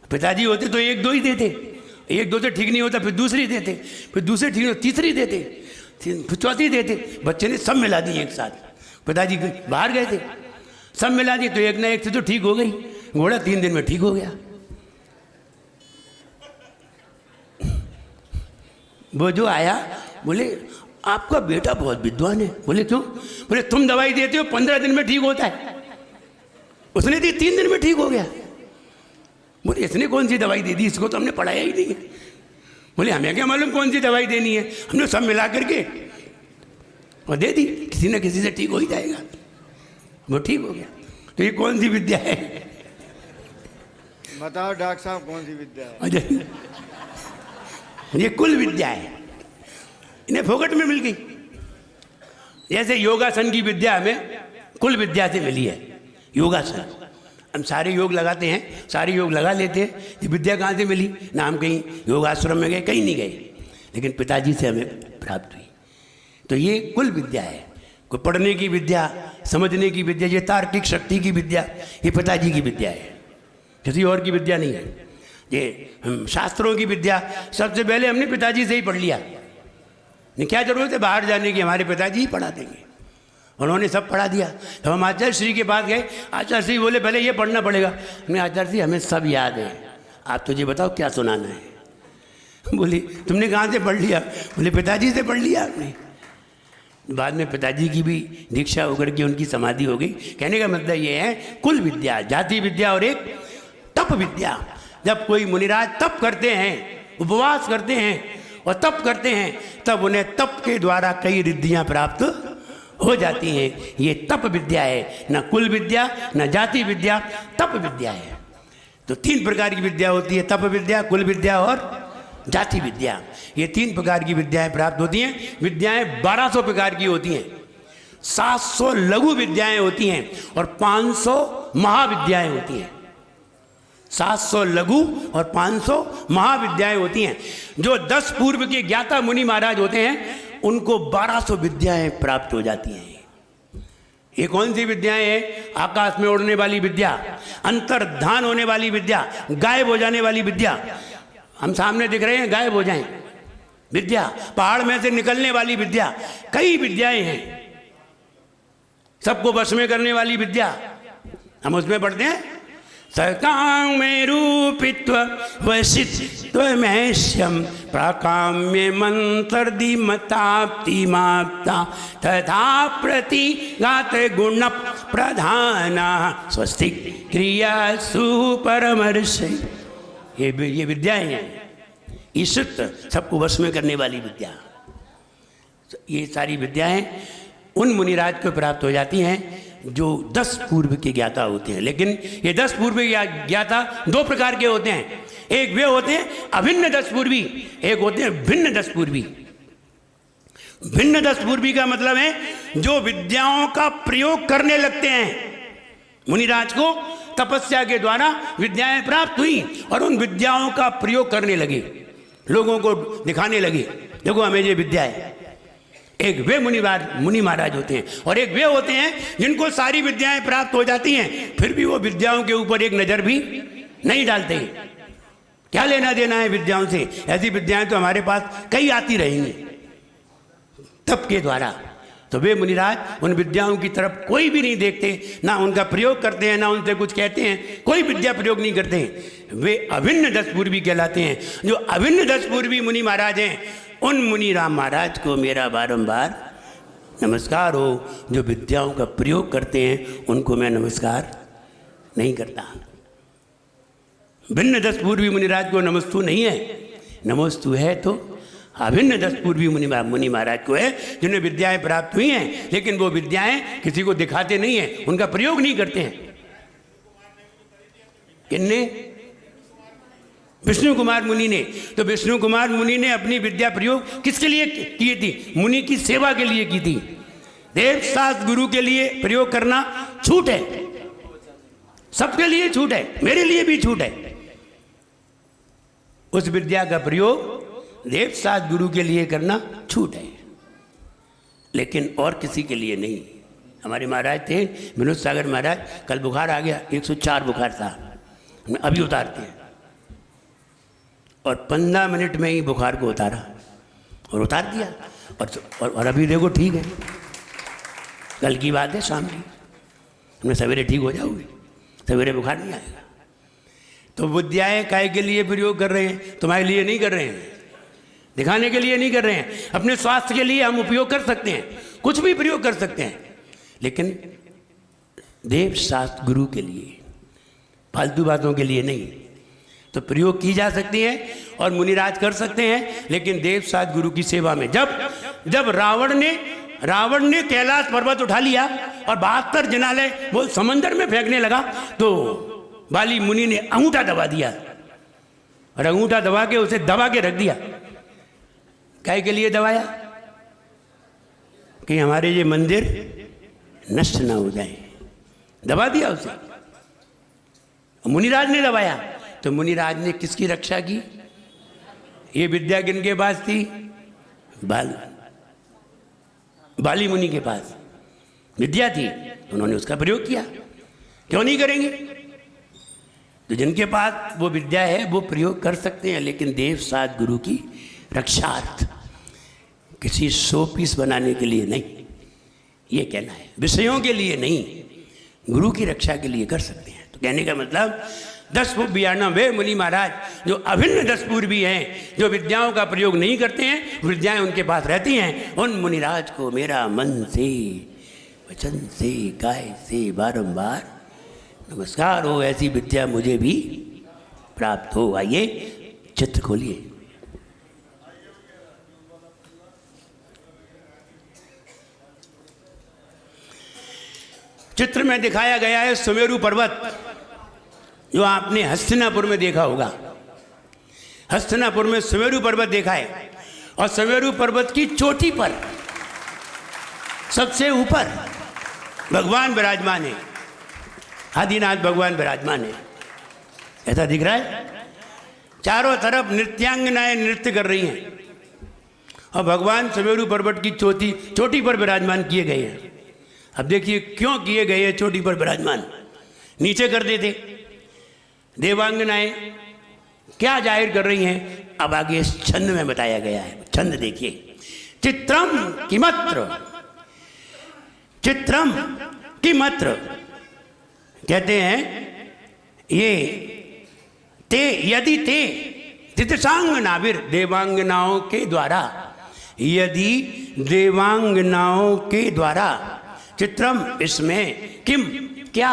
पिताजी होते तो 1-2 ही देते, 1-2 से ठीक नहीं होता फिर दूसरी देते, फिर दूसरे ठीक नहीं होता तीसरी देते, फिर चौथी देते। बच्चे ने सब मिला दी एक साथ। पिताजी बाहर गए थे, सब मिला दी तो एक ना एक से तो ठीक हो गई। घोड़ा 3 दिन में ठीक हो गया। वो जो आया बोले आपका बेटा बहुत विद्वान है। बोले क्यों? बोले तुम दवाई देते हो 15 दिन में ठीक होता है, उसने दी 3 दिन में ठीक हो गया। बोले इसने कौन सी दवाई दे दी, इसको तो हमने पढ़ाया ही नहीं है। बोले हमें क्या मालूम कौन सी दवाई देनी है, हमने सब मिला करके और दे दी, किसी न किसी से ठीक हो ही जाएगा। वो ठीक हो गया। तो ये कौन सी विद्या है? बताओ डॉक्टर साहब कौन सी विद्या है? ये कुल विद्या है, इन्हें फोकट में मिल गई। जैसे योगासन की विद्या हमें कुल विद्या से मिली है। योगासन हम सारे योग लगाते हैं, सारे योग लगा लेते हैं, ये विद्या कहाँ से मिली? ना हम कहीं योगाश्रम में गए, कहीं नहीं गए, लेकिन पिताजी से हमें प्राप्त हुई। तो ये कुल विद्या है। कोई पढ़ने की विद्या, समझने की विद्या, ये तार्किक शक्ति की विद्या, ये पिताजी की विद्या है, किसी और की विद्या नहीं है। ये शास्त्रों की विद्या सबसे पहले हमने पिताजी से ही पढ़ लिया। नहीं क्या जरूरत है बाहर जाने की, हमारे पिताजी ही पढ़ा देंगे। उन्होंने सब पढ़ा दिया। तो हम आचार्य श्री के पास गए, आचार्य श्री बोले पहले ये पढ़ना पड़ेगा। हमने आचार्य श्री हमें सब याद है, आप तुझे बताओ क्या सुनाना है। बोली तुमने कहाँ से पढ़ लिया? बोले पिताजी से पढ़ लिया आपने। बाद में पिताजी की भी दीक्षा होकर के उनकी समाधि हो गई। कहने का मतलब ये है कुल विद्या, जाति विद्या और एक तप विद्या। जब कोई मुनिराज तप करते हैं, उपवास करते हैं और तप करते हैं, तब उन्हें तप के द्वारा कई रिद्धियाँ प्राप्त हो जाती हैं। ये तप विद्या है, न कुल विद्या न जाति विद्या, तप विद्या है। तो 3 प्रकार की विद्या होती है, तप विद्या, कुल विद्या और जाति विद्या। ये 3 प्रकार की विद्याएं प्राप्त होती हैं। विद्याएं 1200 प्रकार की होती हैं, 700 लघु विद्याएं होती हैं और 500 महाविद्याएं होती हैं। 700 लघु और 500 महाविद्याएं होती हैं। जो 10 पूर्व के ज्ञाता मुनि महाराज होते हैं उनको 1200 विद्याएं प्राप्त हो जाती हैं। ये कौन सी विद्याएं हैं? आकाश में उड़ने वाली विद्या, अंतर्धान होने वाली विद्या, गायब हो जाने वाली विद्या। हम सामने दिख रहे हैं, गायब हो जाएं विद्या, पहाड़ में से निकलने वाली विद्या, कई विद्याएं हैं। सबको वश में करने वाली विद्या हम उसमें पढ़ते हैं। सकाम्य रूपित्व वशित्व महश्यम प्राकाम्य मंत्रदि मताप्ति माप्ता तथा प्रतिघात गुण प्रधाना स्वस्ति क्रिया सुपरमर्श। ये विद्याएं हैं, ईश्वर सबको वश में करने वाली विद्या। ये सारी विद्याएं उन मुनिराज को प्राप्त हो जाती हैं जो 10 पूर्व के ज्ञाता होते हैं। लेकिन ये 10 पूर्व ज्ञाता 2 प्रकार के होते हैं। एक वे होते हैं अभिन्न 10 पूर्वी, एक होते हैं भिन्न 10 पूर्वी। भिन्न 10 पूर्वी का मतलब है जो विद्याओं का प्रयोग करने लगते हैं। मुनिराज को तपस्या के द्वारा विद्याएं प्राप्त हुई और उन विद्याओं का प्रयोग करने लगे, लोगों को दिखाने लगे, देखो हमें ये विद्या है। एक वे मुनि महाराज होते हैं और एक वे होते हैं जिनको सारी विद्याएं प्राप्त हो जाती हैं, फिर भी वो विद्याओं के ऊपर एक नज़र भी नहीं डालते। क्या लेना देना है विद्याओं से? ऐसी विद्याएं तो हमारे पास कई आती रहेंगी तप के द्वारा। तो वे मुनिराज उन विद्याओं की तरफ कोई भी नहीं देखते, ना उनका प्रयोग करते हैं, ना उनसे कुछ कहते हैं, कोई विद्या प्रयोग नहीं करते हैं। वे अभिन्न 10 पूर्वी कहलाते हैं। जो अभिन्न 10 पूर्वी मुनि महाराज हैं, उन मुनि राम महाराज को मेरा बारंबार नमस्कार हो। जो विद्याओं का प्रयोग करते हैं उनको मैं नमस्कार नहीं करता। भिन्न 10 पूर्वी मुनिराज को नमस्तु नहीं है, नमस्तु है तो अभिन्न 10 पूर्वी मुनि महाराज को है, जिन्हें विद्याएं प्राप्त हुई हैं, लेकिन वो विद्याएं किसी को दिखाते नहीं हैं, उनका प्रयोग नहीं करते हैं। किन्ने? विष्णु कुमार मुनि ने। तो विष्णु कुमार मुनि ने अपनी विद्या प्रयोग किसके लिए की थी? मुनि की सेवा के लिए की थी। देव शास्त्र गुरु के लिए प्रयोग करना छूट है, सबके लिए छूट है, मेरे लिए भी छूट है। उस विद्या का प्रयोग देव शास्त्र गुरु के लिए करना छूट है, लेकिन और किसी के लिए नहीं। हमारे महाराज थे विनोद सागर महाराज, कल बुखार आ गया, 104 बुखार था, अभी उतारते हैं और 15 मिनट में ही बुखार को उतारा और उतार दिया और अभी देखो ठीक है। कल की बात है, शाम की, मैं सवेरे ठीक हो जाऊंगी, सवेरे बुखार नहीं आएगा। तो विद्याएं काय के लिए प्रयोग कर रहे हैं? तुम्हारे लिए नहीं कर रहे हैं, दिखाने के लिए नहीं कर रहे हैं। अपने स्वास्थ्य के लिए हम उपयोग कर सकते हैं, कुछ भी प्रयोग कर सकते हैं, लेकिन देव शास्त्र गुरु के लिए, फालतू बातों के लिए नहीं। तो प्रयोग की जा सकती है और मुनिराज कर सकते हैं, लेकिन देव शास्त्र गुरु की सेवा में। जब रावण ने कैलाश पर्वत उठा लिया और 72 जिनालय वो समंदर में फेंकने लगा, तो बाली मुनि ने अंगूठा दबा दिया, और अंगूठा दबा के उसे दबा के रख दिया। काय के लिए दबाया? कि हमारे ये मंदिर नष्ट ना हो जाए, दबा दिया उसे। मुनिराज ने दबाया, तो मुनिराज ने किसकी रक्षा की? ये विद्या किनके पास थी? बाली मुनि के पास विद्या थी, उन्होंने उसका प्रयोग किया। क्यों नहीं करेंगे? तो जिनके पास वो विद्या है वो प्रयोग कर सकते हैं, लेकिन देव साध गुरु की रक्षार्थ, किसी 100 पीस बनाने के लिए नहीं, ये कहना है। विषयों के लिए नहीं, गुरु की रक्षा के लिए कर सकते हैं। तो कहने का मतलब 10 पूर्वियाना वे मुनि महाराज जो अभिन्न 10 पूर्वी हैं, जो विद्याओं का प्रयोग नहीं करते हैं, विद्याएं उनके पास रहती हैं, उन मुनिराज को मेरा मन से, वचन से, काय से बारंबार नमस्कार हो, ऐसी विद्या मुझे भी प्राप्त हो। आइए चित्र खोलिए। चित्र में दिखाया गया है सुमेरु पर्वत, जो आपने हस्तिनापुर में देखा होगा। हस्तिनापुर में सुमेरु पर्वत देखा है, और सुमेरु पर्वत की चोटी पर सबसे ऊपर भगवान विराजमान है, आदिनाथ भगवान विराजमान है। ऐसा दिख रहा है। चारों तरफ नृत्यांगनाएं नृत्य कर रही हैं, और भगवान सुमेरु पर्वत की चोटी पर विराजमान किए गए हैं। अब देखिए क्यों किए गए हैं चोटी पर विराजमान, नीचे कर देते। देवांगनाएं क्या जाहिर कर रही हैं, अब आगे इस छंद में बताया गया है। छंद देखिए। चित्रम किमत्र, चित्रम किमत्र कहते हैं ये ते, यदि ते तितसांग नाविर, देवांगनाओं के द्वारा, यदि देवांगनाओं के द्वारा, चित्रम इसमें, किम क्या,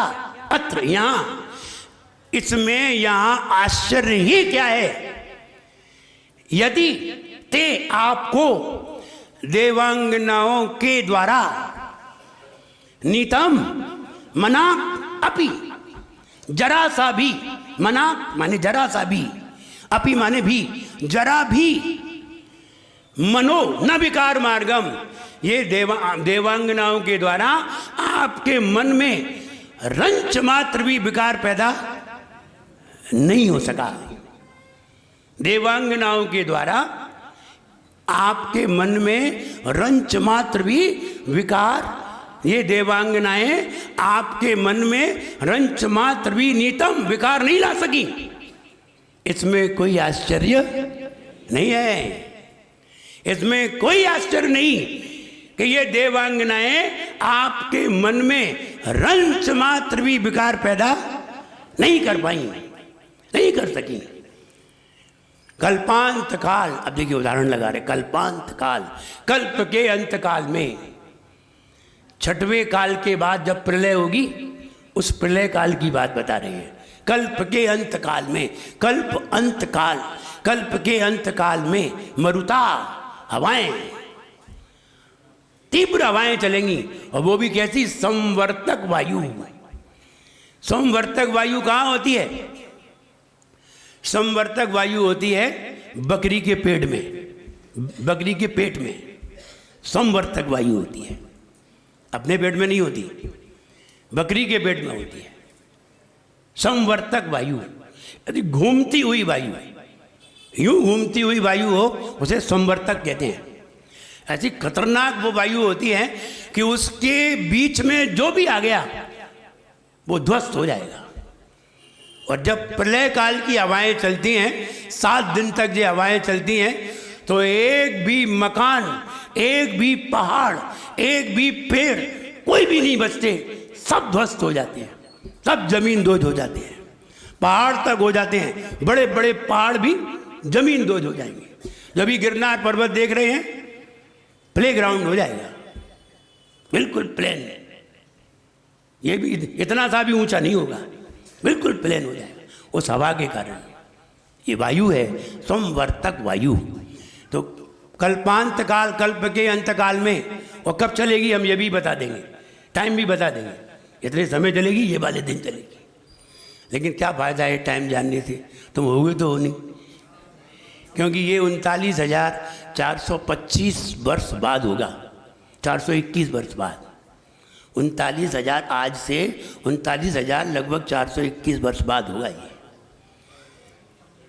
अत्र यहां, इसमें यहां आश्चर्य ही क्या है? यदि ते आपको देवांगनाओं के द्वारा, नीतम मना अपि, जरा सा भी, मना माने जरा सा भी, अपि माने भी, जरा भी, मनो न विकार मार्गम, ये देवांगनाओं के द्वारा आपके मन में रंच मात्र भी विकार पैदा नहीं हो सका। देवांगनाओं के द्वारा आपके मन में रंच मात्र भी विकार, ये देवांगनाएं आपके मन में रंच मात्र भी नीतम विकार नहीं ला सकी। इसमें कोई आश्चर्य नहीं है, इसमें कोई आश्चर्य नहीं कि ये देवांगनाएं आपके मन में रंच मात्र भी विकार पैदा नहीं कर पाई, नहीं कर सकी। कल्पांत काल, अब देखिए उदाहरण लगा रहे, कल्पांत काल, कल्प के अंत काल में, 6वें काल के बाद जब प्रलय होगी, उस प्रलय काल की बात बता रहे हैं। कल्प के अंत काल में, कल्प अंत काल, कल्प के अंत काल में मरुता हवाएं, तीव्र हवाएं चलेंगी, और वो भी कैसी? संवर्तक वायु। संवर्तक वायु कहाँ होती है? संवर्तक वायु होती है बकरी के पेट में, बकरी के पेट में संवर्तक वायु होती है, अपने पेट में नहीं होती, बकरी के पेट में होती है संवर्तक वायु। यदि घूमती हुई वायु, यूं घूमती हुई वायु हो, उसे संवर्तक कहते हैं। ऐसी खतरनाक वो वायु होती है कि उसके बीच में जो भी आ गया वो ध्वस्त हो जाएगा। और जब प्रलय काल की हवाएं चलती हैं, 7 दिन तक ये हवाएं चलती हैं, तो एक भी मकान, एक भी पहाड़, एक भी पेड़ कोई भी नहीं बचते, सब ध्वस्त हो जाते हैं, सब जमीन दोज हो जाते हैं, पहाड़ तक हो जाते हैं, बड़े बड़े पहाड़ भी जमीन दोज हो जाएंगे। जब भी गिरनार पर्वत देख रहे हैं, प्लेग्राउंड हो जाएगा, बिल्कुल प्लेन, ये भी इतना सा भी ऊंचा नहीं होगा, बिल्कुल प्लेन हो जाएगा उस हवा के कारण। ये वायु है, संवर्तक वायु। तो कल्पांत काल, कल्प के अंतकाल में वो कब चलेगी हम ये भी बता देंगे, टाइम भी बता देंगे, इतने समय चलेगी, ये वाले दिन चलेगी। लेकिन क्या फ़ायदा है टाइम जानने से, तुम होगे तो हो नहीं, क्योंकि ये 39,425 वर्ष बाद होगा, 421 वर्ष बाद। 39,000 आज से 39,000 लगभग 421 वर्ष बाद होगा ये,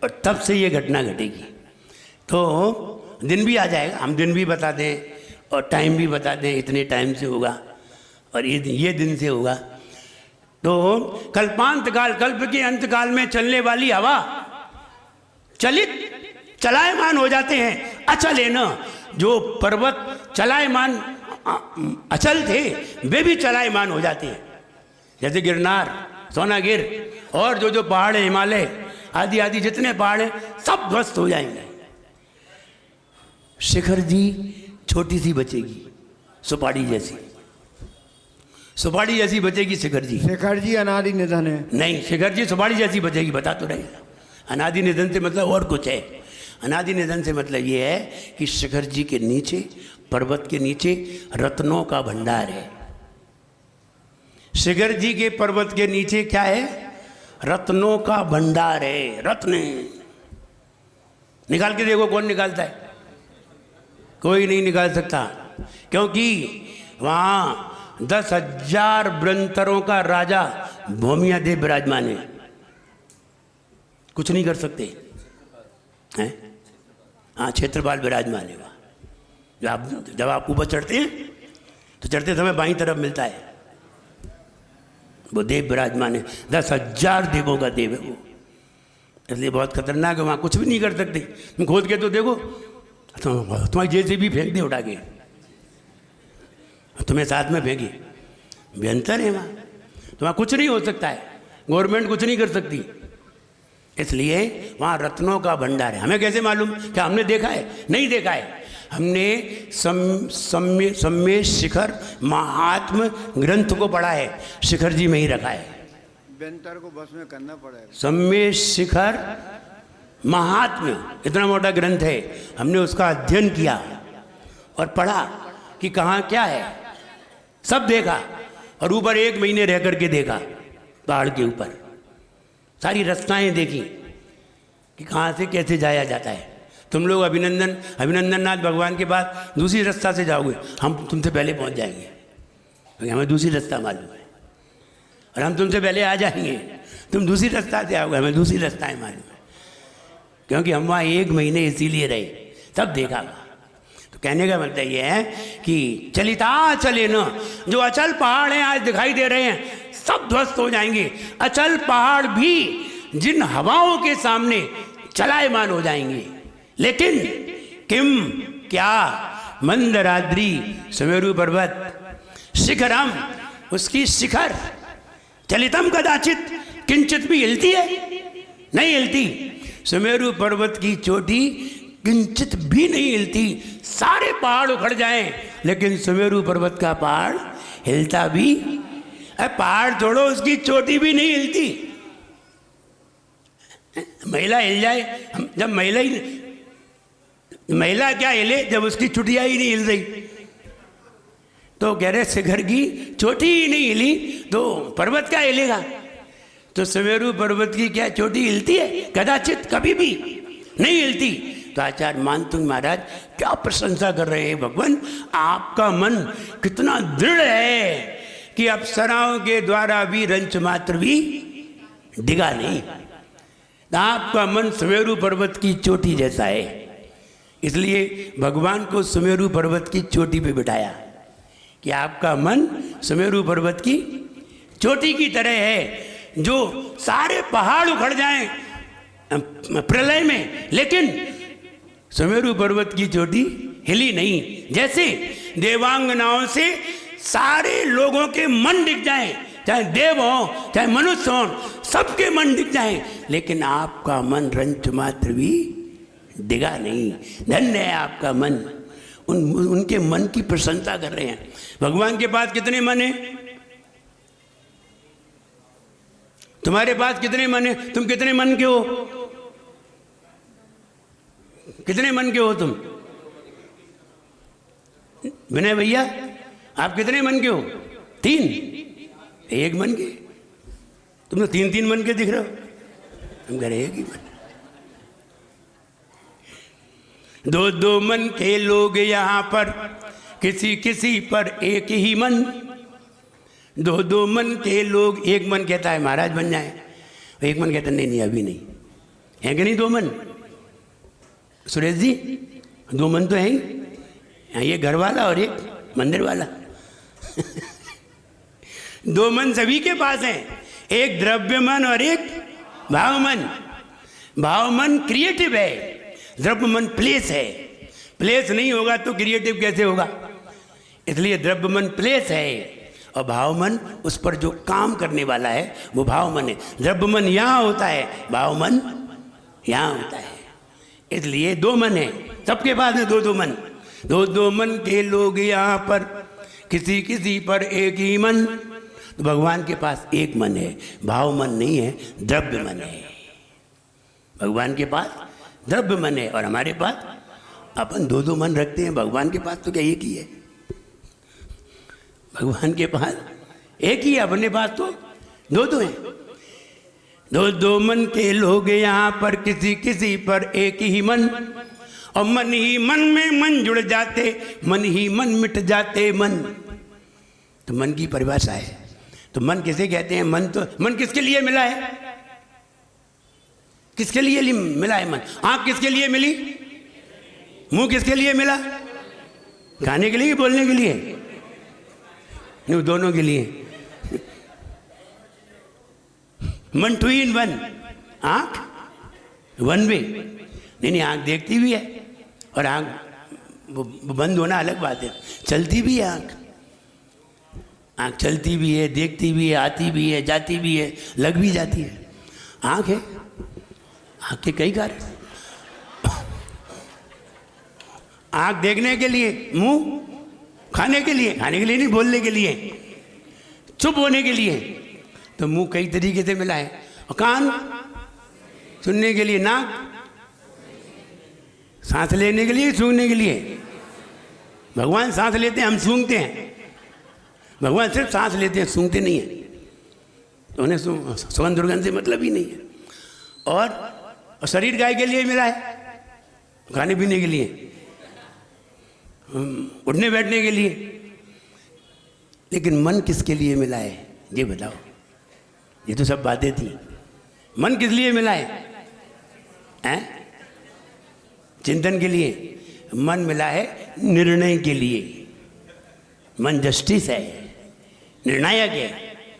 और तब से ये घटना घटेगी। तो दिन भी आ जाएगा, हम दिन भी बता दें और टाइम भी बता दें, इतने टाइम से होगा और ये दिन से होगा। तो कल्पांत काल, कल्प के अंतकाल में चलने वाली हवा चलायमान हो जाते हैं, अचल है न। जो पर्वत चलायमान अचल थे वे भी चलायमान हो जाते हैं, जैसे गिरनार, सोनागिर और जो पहाड़ है, हिमालय आदि आदि जितने पहाड़ हैं सब ध्वस्त हो जाएंगे। शिखर जी छोटी सी बचेगी, सुपारी जैसी, सुपारी जैसी बचेगी शिखर जी। शेखर जी अनादि निधन है। नहीं, शिखर जी सुपारी जैसी बचेगी, बता तो रहे। अनादि निधन से मतलब और कुछ है। अनादि निधन से मतलब ये है कि शिखर जी के नीचे, पर्वत के नीचे रत्नों का भंडार है। शिखर जी के पर्वत के नीचे क्या है? रत्नों का भंडार है। रत्न निकाल के देखो, कौन निकालता है? कोई नहीं निकाल सकता, क्योंकि वहाँ 10,000 ब्रंतरों का राजा भूमिया देव विराजमान है, कुछ नहीं कर सकते हैं। हाँ, क्षेत्रपाल विराजमान है वहाँ। जब आप ऊपर चढ़ते हैं तो चढ़ते समय बाईं तरफ मिलता है, वो देव विराजमान है। 10,000 देवों का देव है वो, इसलिए बहुत खतरनाक है। वहाँ कुछ भी नहीं कर सकते। तुम खोद के तो देखो, तुम्हारी जेल से भी फेंक दे उठा के, तुम्हें साथ में फेंके, भयंकर है वहाँ। तो वहाँ कुछ नहीं हो सकता है, गवर्नमेंट कुछ नहीं कर सकती। इसलिए वहाँ रत्नों का भंडार है। हमें कैसे मालूम? क्या हमने देखा है? नहीं देखा है। हमने सम्य शिखर महात्म ग्रंथ को पढ़ा है, शिखर जी में ही रखा है। बेंतर को बस में करना पड़ेगा। सम्य शिखर महात्म्य इतना मोटा ग्रंथ है, हमने उसका अध्ययन किया और पढ़ा कि कहाँ क्या है, सब देखा। और ऊपर 1 महीने रह करके देखा, पहाड़ के ऊपर सारी रचनाएं देखी कि कहाँ से कैसे जाया जाता है। तुम लोग अभिनंदन नाथ भगवान के पास दूसरी रास्ता से जाओगे, हम तुमसे पहले पहुँच जाएंगे, क्योंकि हमें दूसरी रास्ता मालूम है। और हम तुमसे पहले आ जाएंगे, तुम दूसरी रास्ता से आओगे, हमें दूसरी रास्ताएं मालूम है, क्योंकि हम वहाँ 1 महीने इसीलिए रहे, तब देखा। तो कहने का मतलब ये है कि चलिता चले न, जो अचल पहाड़ हैं आज दिखाई दे रहे हैं, सब ध्वस्त हो जाएंगे। अचल पहाड़ भी जिन हवाओं के सामने चलायमान हो जाएंगे। लेकिन किम क्या, मंदराद्रि सुमेरु पर्वत शिखरम, उसकी शिखर चलितम कदाचित, किंचित भी हिलती है? नहीं हिलती। सुमेरु पर्वत की चोटी किंचित भी नहीं हिलती। सारे पहाड़ उखड़ जाएं, लेकिन सुमेरु पर्वत का पहाड़ हिलता भी, पहाड़ छोड़ो उसकी चोटी भी नहीं हिलती। महिला हिल जाए, जब महिला क्या हिले, जब उसकी चुटिया ही नहीं हिल रही। तो कह रहे शिखर की चोटी ही नहीं हिली तो पर्वत क्या हिलेगा? तो सुमेरु पर्वत की क्या चोटी हिलती है? कदाचित, कभी भी नहीं हिलती। तो आचार्य मानतुंग महाराज क्या प्रशंसा कर रहे हैं, भगवान आपका मन कितना दृढ़ है कि अप्सराओं के द्वारा भी रंच मात्र भी डिगा नहीं। आपका मन सुमेरु पर्वत की चोटी जैसा है, इसलिए भगवान को सुमेरु पर्वत की चोटी पे बिठाया कि आपका मन सुमेरु पर्वत की चोटी की तरह है, जो सारे पहाड़ उखड़ जाएं प्रलय में, लेकिन सुमेरु पर्वत की चोटी हिली नहीं। जैसे देवांगनाओं से सारे लोगों के मन दिख जाएं, चाहे देव हो चाहे मनुष्य हो, सबके मन दिख जाएं, लेकिन आपका मन रंच मात्र भी दिगा नहीं। धन्य है आपका मन। उनके मन की प्रशंसा कर रहे हैं। भगवान के पास कितने मन है? तुम्हारे पास कितने मन है? तुम कितने मन के हो? कितने मन के हो तुम? विनय भैया आप कितने मन के हो? 3? एक मन के? तुम तो 3 मन के दिख रहे हो। तुम कह रहे एक ही मन। 2 मन के लोग यहाँ पर, किसी किसी पर एक ही मन। 2 मन के लोग, एक मन कहता है महाराज बन जाए, एक मन कहता नहीं अभी नहीं है। कि नहीं 2 मन? सुरेश जी 2 मन तो है ही, ये घर वाला और एक मंदिर वाला। 2 मन सभी के पास है, एक द्रव्य मन और एक भाव मन। भाव मन क्रिएटिव है, द्रव्य मन प्लेस है। प्लेस नहीं होगा तो क्रिएटिव कैसे होगा? इसलिए द्रव्य मन प्लेस है और भाव मन उस पर जो काम करने वाला है वो भाव मन है। द्रव्य मन यहाँ होता है, भाव मन यहाँ होता है। इसलिए 2 मन है सबके पास में, 2 मन। 2 मन के लोग यहाँ पर, किसी किसी पर एक ही मन। तो भगवान के पास एक मन है, भाव मन नहीं है, द्रव्य मन है। भगवान के पास द्रव्य मन है और हमारे पास अपन 2 मन रखते हैं। भगवान के पास तो क्या एक ही है? भगवान के पास एक ही है, अपने पास तो 2 हैं। 2 मन के लोग यहाँ पर, किसी किसी पर एक ही मन। और मन ही मन में मन जुड़ जाते, मन ही मन मिट जाते मन। तो मन की परिभाषा है। तो मन किसे कहते हैं? मन किसके लिए मिला है? किसके लिए मिला है मन? आंख किसके लिए मिली? मुंह किसके लिए मिला? खाने के लिए, बोलने के लिए? नहीं, दोनों के लिए। मन 2 in 1। आंख 1 वे नहीं, आंख देखती भी है और आंख बंद होना अलग बात है। चलती भी है आंख चलती भी है, देखती भी है, आती भी है, जाती भी है, लग भी जाती है। आंख है, आंख के कई कार्य। आंख देखने के लिए, मुंह खाने के लिए नहीं, बोलने के लिए, चुप होने के लिए। तो मुंह कई तरीके से मिला है। और कान सुनने के लिए, नाक सांस लेने के लिए, सूंघने के लिए। भगवान सांस लेते हैं, हम सूंघते हैं। भगवान सिर्फ सांस लेते हैं, सूंघते नहीं है। तो उन्हें सुगंध दुर्गंध से मतलब ही नहीं है। और शरीर गाय के लिए मिला है, खाने पीने के लिए, उठने बैठने के लिए। लेकिन मन किसके लिए मिला है ये बताओ? ये तो सब बातें थी। मन किस लिए मिला है? चिंतन के लिए। मन मिला है निर्णय के लिए। मन जस्टिस है, निर्णायक है,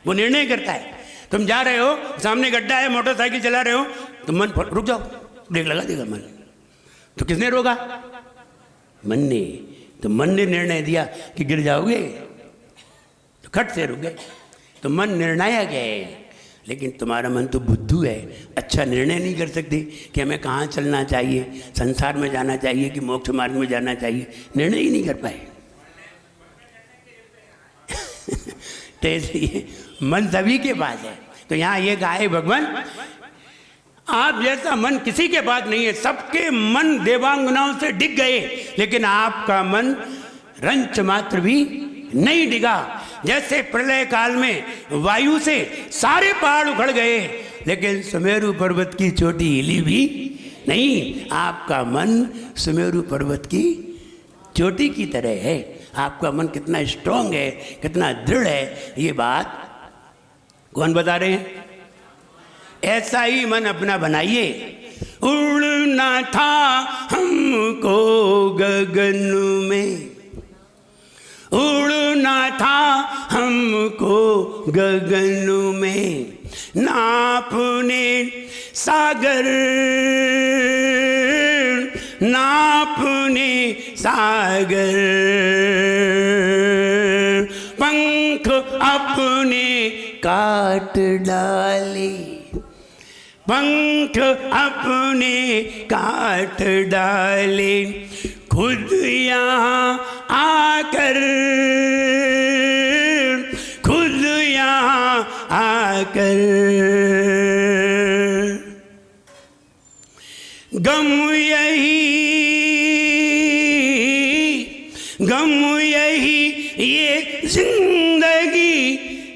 वो निर्णय करता है। तुम जा रहे हो, सामने गड्ढा है, मोटरसाइकिल चला रहे हो, तो मन रुक जाओ, ब्रेक लगा देगा मन। तो किसने रोका? मन ने। तो मन ने निर्णय दिया कि गिर जाओगे, तो खट से रुक गए। तो मन निर्णायक है, लेकिन तुम्हारा मन तो बुद्धू है। अच्छा निर्णय नहीं कर सकते कि हमें कहाँ चलना चाहिए, संसार में जाना चाहिए कि मोक्ष मार्ग में जाना चाहिए। निर्णय ही नहीं कर पाए। तो इसलिए मन सभी के पास है। तो यहाँ ये कहा है भगवान, आप जैसा मन किसी के पास नहीं है। सबके मन देवांगनाओं से डिग गए, लेकिन आपका मन रंच मात्र भी नहीं डिगा। जैसे प्रलय काल में वायु से सारे पहाड़ उखड़ गए, लेकिन सुमेरु पर्वत की चोटी हिली भी नहीं। आपका मन सुमेरु पर्वत की चोटी की तरह है। आपका मन कितना स्ट्रांग है, कितना दृढ़ है, ये बात कौन बता रहे हैं? ऐसा ही मन अपना बनाइए। उड़ना था हमको गगन में, उड़ना था हमको गगन में, नापने सागर, नापने सागर, अपने काट डाले, पंख अपने काट डाले, खुद यहाँ आकर, खुद यहाँ आकर गम यही ये जिंदगी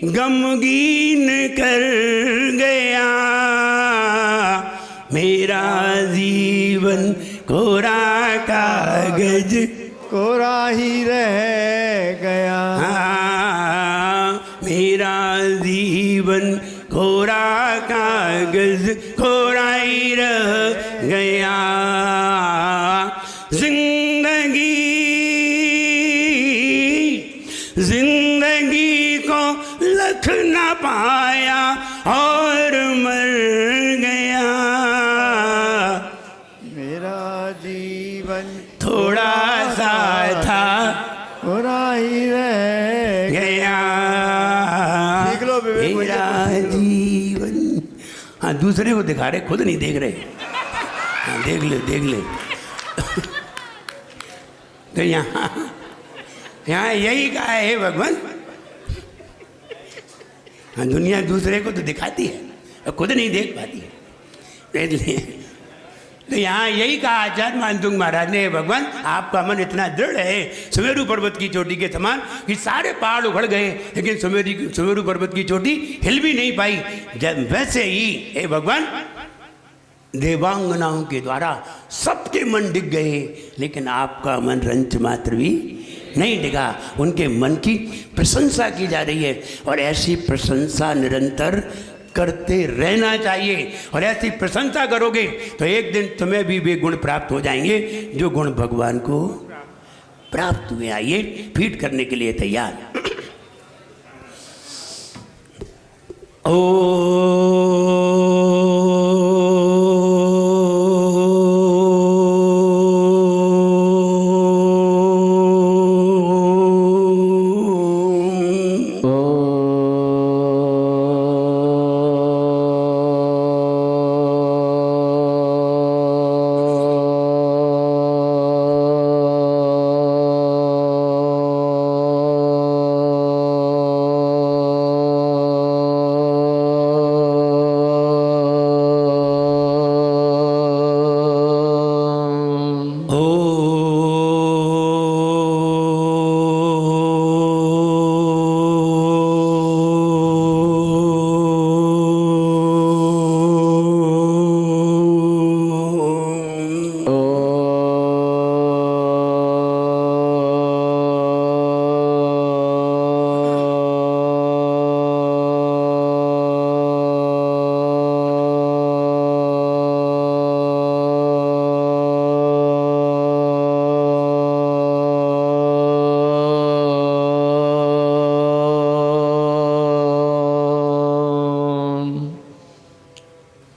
गमगीन कर गया, मेरा जीवन कोरा कागज कोरा ही रह गया। मेरा जीवन कोरा कागज कोरा ही रह गया, जिंदगी को लख न पाया और मर गया, मेरा जीवन थोड़ा सा था कोरा ही रह गया, मेरा जीवन। हाँ, दूसरे को दिखा रहे, खुद नहीं देख रहे। हाँ, देख ले देख ले। तो यहाँ यही कहा है भगवान। हाँ, दुनिया दूसरे को तो दिखाती है और खुद नहीं देख पाती है, इसलिए तो यहाँ यही कहा आचार्य मानतुंग महाराज ने, भगवान आपका मन इतना दृढ़ है सुमेरु पर्वत की चोटी के समान कि सारे पहाड़ उखड़ गए लेकिन सुमेरु पर्वत की चोटी हिल भी नहीं पाई। जब वैसे ही हे भगवान देवांगनाओं के द्वारा सबके मन डिग गए लेकिन आपका मन रंच मात्र भी नहीं डिगा। उनके मन की प्रशंसा की जा रही है और ऐसी प्रशंसा निरंतर करते रहना चाहिए। और ऐसी प्रशंसा करोगे तो एक दिन तुम्हें भी वे गुण प्राप्त हो जाएंगे जो गुण भगवान को प्राप्त हुए। आइए फीट करने के लिए तैयार।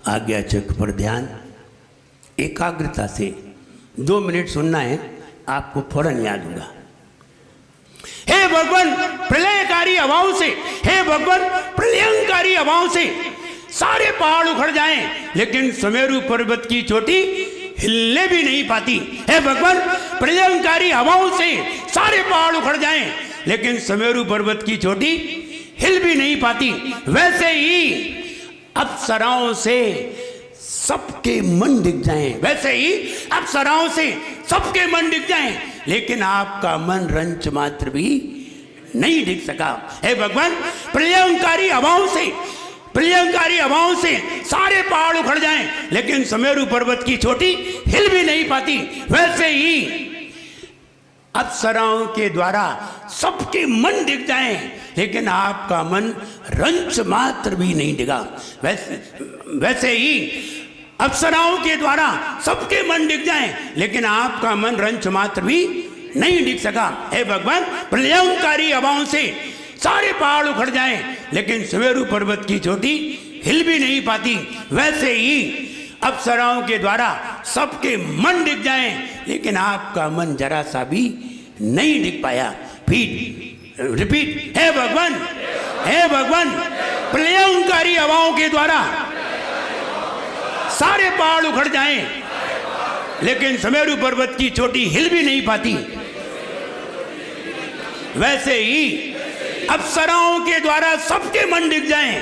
आज्ञा चक्र पर ध्यान, एकाग्रता से 2 मिनट सुनना है, आपको फौरन याद होगा। हे भगवान प्रलयकारी हवाओं से, हे भगवान प्रलयंकारी हवाओं से सारे पहाड़ उखड़ जाएं लेकिन सुमेरु पर्वत की चोटी हिलने भी नहीं पाती। हे भगवान प्रलयंकारी हवाओं से सारे पहाड़ उखड़ जाएं लेकिन सुमेरु पर्वत की चोटी हिल भी नहीं पाती। वैसे ही अप्सराओं से सबके मन डिग जाएं, वैसे ही अप्सराओं से सबके मन डिग जाएं लेकिन आपका मन रंच मात्र भी नहीं डिग सका। हे भगवान प्रलयंकारी हवाओं से सारे पहाड़ उखड़ जाएं लेकिन सुमेरु पर्वत की चोटी हिल भी नहीं पाती। वैसे ही अप्सराओं के द्वारा सबके मन डिग जाएं लेकिन आपका मन रंच मात्र भी नहीं डिगा। वैसे ही अप्सराओं के द्वारा सबके मन डिग जाएं लेकिन आपका मन रंच मात्र भी नहीं डिग सका। हे भगवान प्रलयंकारी हवाओं से सारे पहाड़ उखड़ जाएं लेकिन सुमेरु पर्वत की चोटी हिल भी नहीं पाती। वैसे ही अप्सराओं के द्वारा सबके मन डिग जाएं लेकिन आपका मन जरा सा भी नहीं डिग पाया। रिपीट, हे भगवान, हे भगवान, प्रलयंकारी हवाओं के द्वारा सारे पहाड़ उखड़ जाएं, लेकिन सुमेरु पर्वत की चोटी हिल भी नहीं पाती, वैसे ही अप्सराओं के द्वारा सबके मन डिग जाएं,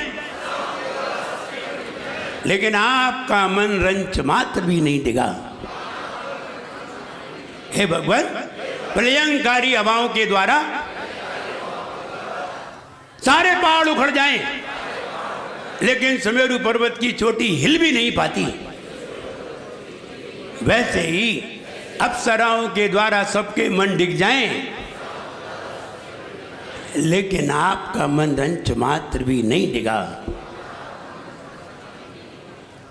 लेकिन आपका मन रंच मात्र भी नहीं डिगा। हे भगवान, प्रलयंकारी हवाओं के द्वारा सारे पहाड़ उखड़ जाएं, लेकिन सुमेरु पर्वत की चोटी हिल भी नहीं पाती, वैसे ही अप्सराओं के द्वारा सबके मन डिग जाएं, लेकिन आपका मन रंच मात्र भी नहीं डिगा।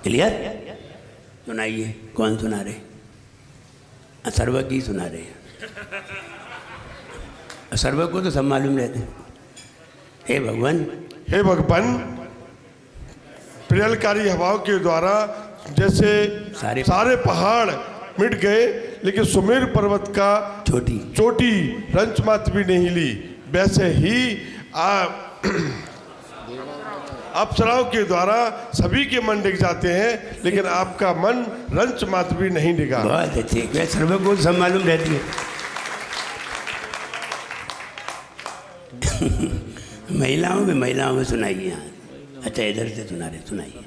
क्लियर? सुनाइए, कौन सुना रहे? सर्व की सुना रहे हैं। सर्व को तो सब मालूम रहते। हे भगवान, हे भगवान, प्रलयकारी हवाओं के द्वारा जैसे सारे पहाड़ मिट गए, लेकिन सुमेरु पर्वत का चोटी रंच मात्र भी नहीं हिली, वैसे ही अप्सराओं के द्वारा सभी के मन डिग जाते हैं, लेकिन आपका मन रंच मात्र भी नहीं डिगा। बहुत अच्छे, मैं सर्व को सब मालूम रहती है। महिलाओं में सुनाइए। अच्छा, इधर से सुना रहे, सुनाइए।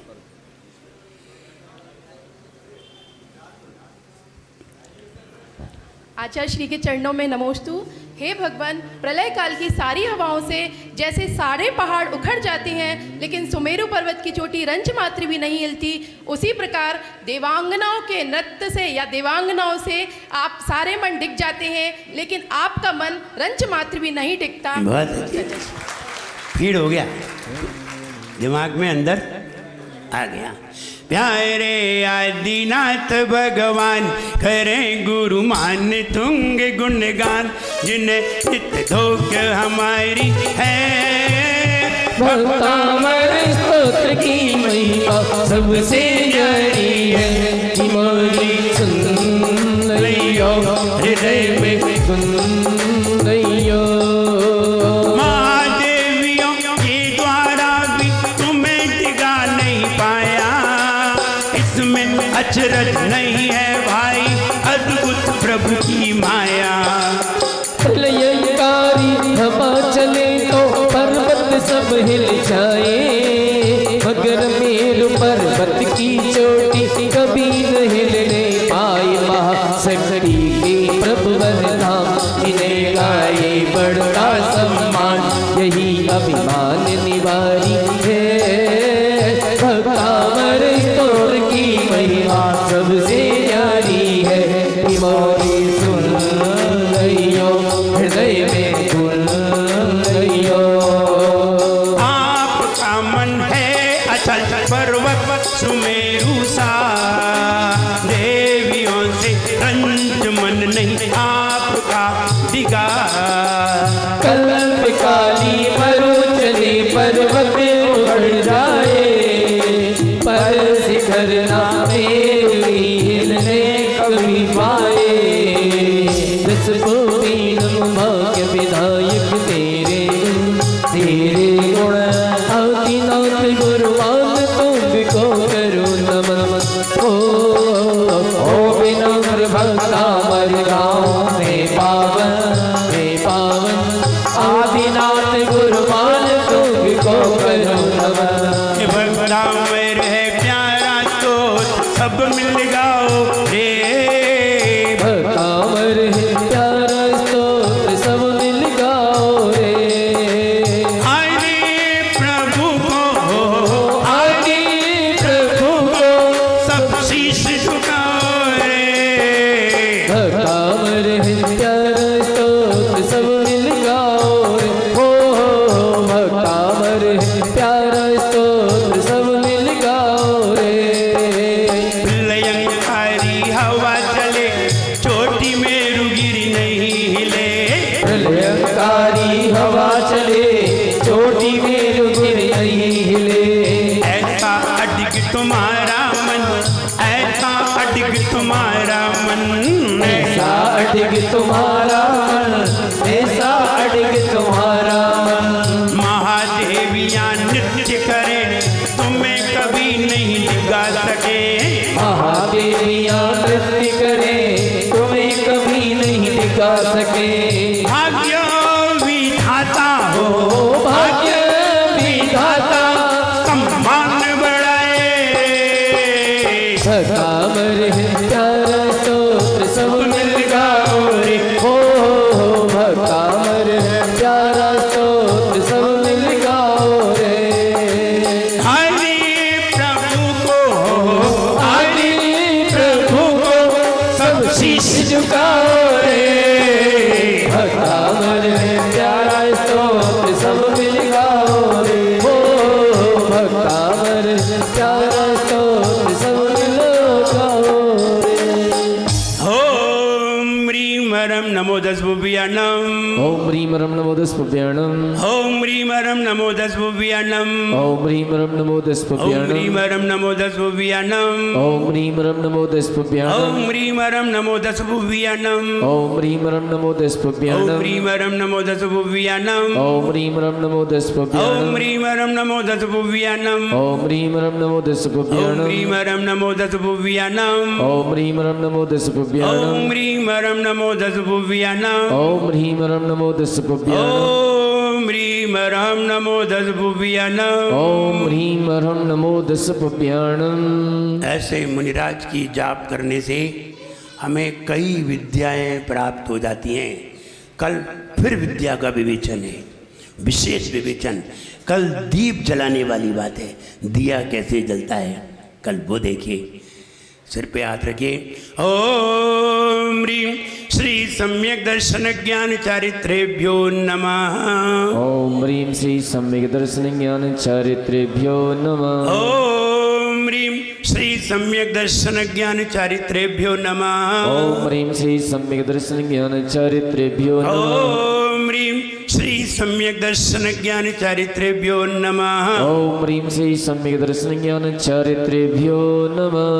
आचार्य श्री के चरणों में नमोस्तु। हे भगवान, प्रलय काल की सारी हवाओं से जैसे सारे पहाड़ उखड़ जाते हैं, लेकिन सुमेरु पर्वत की चोटी रंच मात्र भी नहीं हिलती, उसी प्रकार देवांगनाओं के नृत्य से या देवांगनाओं से आप सारे मन डिग जाते हैं, लेकिन आपका मन रंच मात्र भी नहीं डिगता। बहुत फीड हो गया, दिमाग में अंदर आ गया। प्यारे आदिनाथ भगवान, करें गुरु मान तुंग गुणगान, जिन्हें चित धोख हमारी है। भक्तामर स्तोत्र की महिमा सबसे न्यारी है, हमारी सुन लियो हृदय में सुन लियो। महादेवियों के द्वारा भी तुम्हें डिगा नहीं पाया, इसमें अचरज नहीं है भाई, अद्भुत प्रभु की माया। प्रलयंकारी हवा चले तो पर्वत सब हिल जाए, मगर मेरु पर्वत की चोटी कभी न हिलने पाई। महाशक्ति के प्रभु धाम, जिन्हें गाये बड़ा सम्मान, यही अभिमान निवारी है। भक्तामर स्तोत्र की महिमा सबसे न्यारी है, हमारी सुन लियो हृदय में सुन लियो। आपका मन है अचल पर्वत सुमेरु सा, देवियों से रंज मन नहीं आपका डिगा। कल्प काली मरु चले पर्वत उड़ जाए, पर शिखर ना मेरी हिलने कभी पाए। दस भुवन भाग्य विधायक तेरे गुण, आदिनाथ गुरुवान तुमको करो नमन। ओ विनम्र भक्तामर गाँव में पावन, आदिनाथ गुरुवान तुमको करो नमन। भक्तामर है प्यारा तो सब मिल गाओ रे। भक्तामर है प्यारा स्तोत्र सब मिल गाओ रे। आदि प्रभु को, आदि प्रभु को सब शीश झुकाओ रे। भक्तामर है प्यारा स्तोत्र सब मिल गाओ रे। हो भक्तामर है प्यारा स्तोत्र सब मिल गाओ रे। प्रलयंकारी हवा चले, चोटी मेरु गिरी नहीं हिले। प्रलयंकारी हवा चले, चोटी मेरु गिर नहीं हिले। ऐसा अडिग तुम्हारा मन, ऐसा अडिग तुम्हारा मन, ऐसा अडिग तुम्हारा मन, ऐसा अडिग तुम्हारा नृत्य करे तुम्हें कभी नहीं डिगा सके। महादेवियाँ नृत्य करे तुम्हें कभी नहीं डिगा सके। भाग्य विधाता हो भाग्य विधाता सम्मान बढ़ाए। भक्तामर प्यारा स्तोत्र सब मिल गाओ रे हो। भक्तामर प्यारा स्तोत्र सब मिल गाओ रे। हरि प्रभु को आदि प्रभु को सब शीश झुकाओ रे। भक्तामर प्यारा स्तोत्र सब मिल गाओ रे हो। भक्तामर प्यारा स्तोत्र सब मिल गाओ रे। ओम ह्रीं हरम नमो दशभुव्यानम। ओम ह्रीं हरम नमो दशभुव्यानम। ओम ह्रीं हरम नमो दशभुव्यानम। ओम ह्रीं हरम नमो ओम दशभुव्यानम। ह्रीं हरम नमो दशभुव्यानम। ओम ह्रीं हरम नमो दशभुव्यानम। ओम ह्रीं हरम नमो दशभुव्यानम। ओम ह्रीं हरम नमो ओम दशभुव्यानम। ह्रीं हरम नमो दशभुव्यानम। ओम ह्रीं हरम नमो दशभुव्यानम। ओम ह्रीं हरम नमो दशभुव्यानम। ओम ह्रीं हरम नमो ओम दशभुव्यानम। ह्रीं हरम नमो दशभुव्यानम। ओम ह्रीं हरम नमो दशभुव्यानम। ओम ह्रीं हरम नमो दशभुव्यानम। ओम ह्रीं हरम नमो दशभुव्यानम। ओम ह्रीं हरम नमो दशभुव्यानम। ओम ह्रीं हरम नमो दशभुव्यानम। ऐसे मुनिराज की जाप करने से हमें कई विद्याएं प्राप्त हो जाती हैं। कल फिर विद्या का विवेचन है, विशेष विवेचन। कल दीप जलाने वाली बात है, दिया कैसे जलता है कल वो देखिए। सिर पे हाथ रखिए। ओम ह्रीं श्री सम्यक दर्शन ज्ञान चारित्रेभ्यो नमः। ओम ह्रीं श्री सम्यक दर्शन ज्ञान चारित्रेभ्यो नमः। ओम ह्रीं श्री सम्यक दर्शन ज्ञान चारित्रेभ्यो नमः। ओम ह्रीं श्री सम्यक दर्शन ज्ञान चारित्रेभ्यो नमः। ओम ह्रीं श्री सम्यक दर्शन ज्ञान चारित्रेभ्यो नमः। ओम ह्रीं श्री सम्यक दर्शन ज्ञान चारित्रेभ्यो नमः।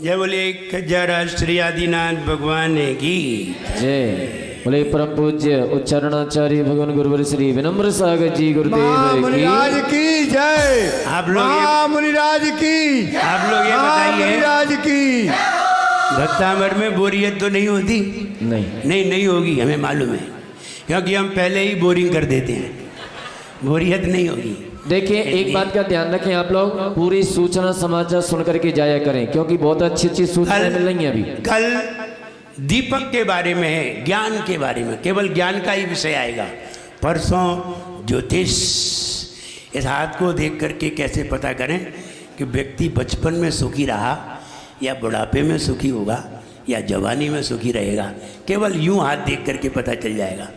जय बोले खज्जरा श्री आदिनाथ भगवान की जय। बोले परम पूज्य उच्चारणाचार्य भगवान गुरुवर श्री विनम्र सागर जी गुरुदेव की। मुनिराज की जय। आप लोग मुनिराज की। आप लोग ये बताइए, मुनिराज की। भक्तामर में बोरियत तो नहीं होती? नहीं नहीं होगी, हमें मालूम है, क्योंकि हम पहले ही बोरिंग कर देते हैं। बोरियत नहीं होगी। देखिए एक बात का ध्यान रखें, आप लोग पूरी सूचना समाचार सुन करके जाया करें, क्योंकि बहुत अच्छी अच्छी सूचनाएं मिल रही हैं अभी। कल दीपक के बारे में है, ज्ञान के बारे में, केवल ज्ञान का ही विषय आएगा। परसों ज्योतिष। इस हाथ को देख करके कैसे पता करें कि व्यक्ति बचपन में सुखी रहा या बुढ़ापे में सुखी होगा या जवानी में सुखी रहेगा, केवल यूं हाथ देख करके पता चल जाएगा।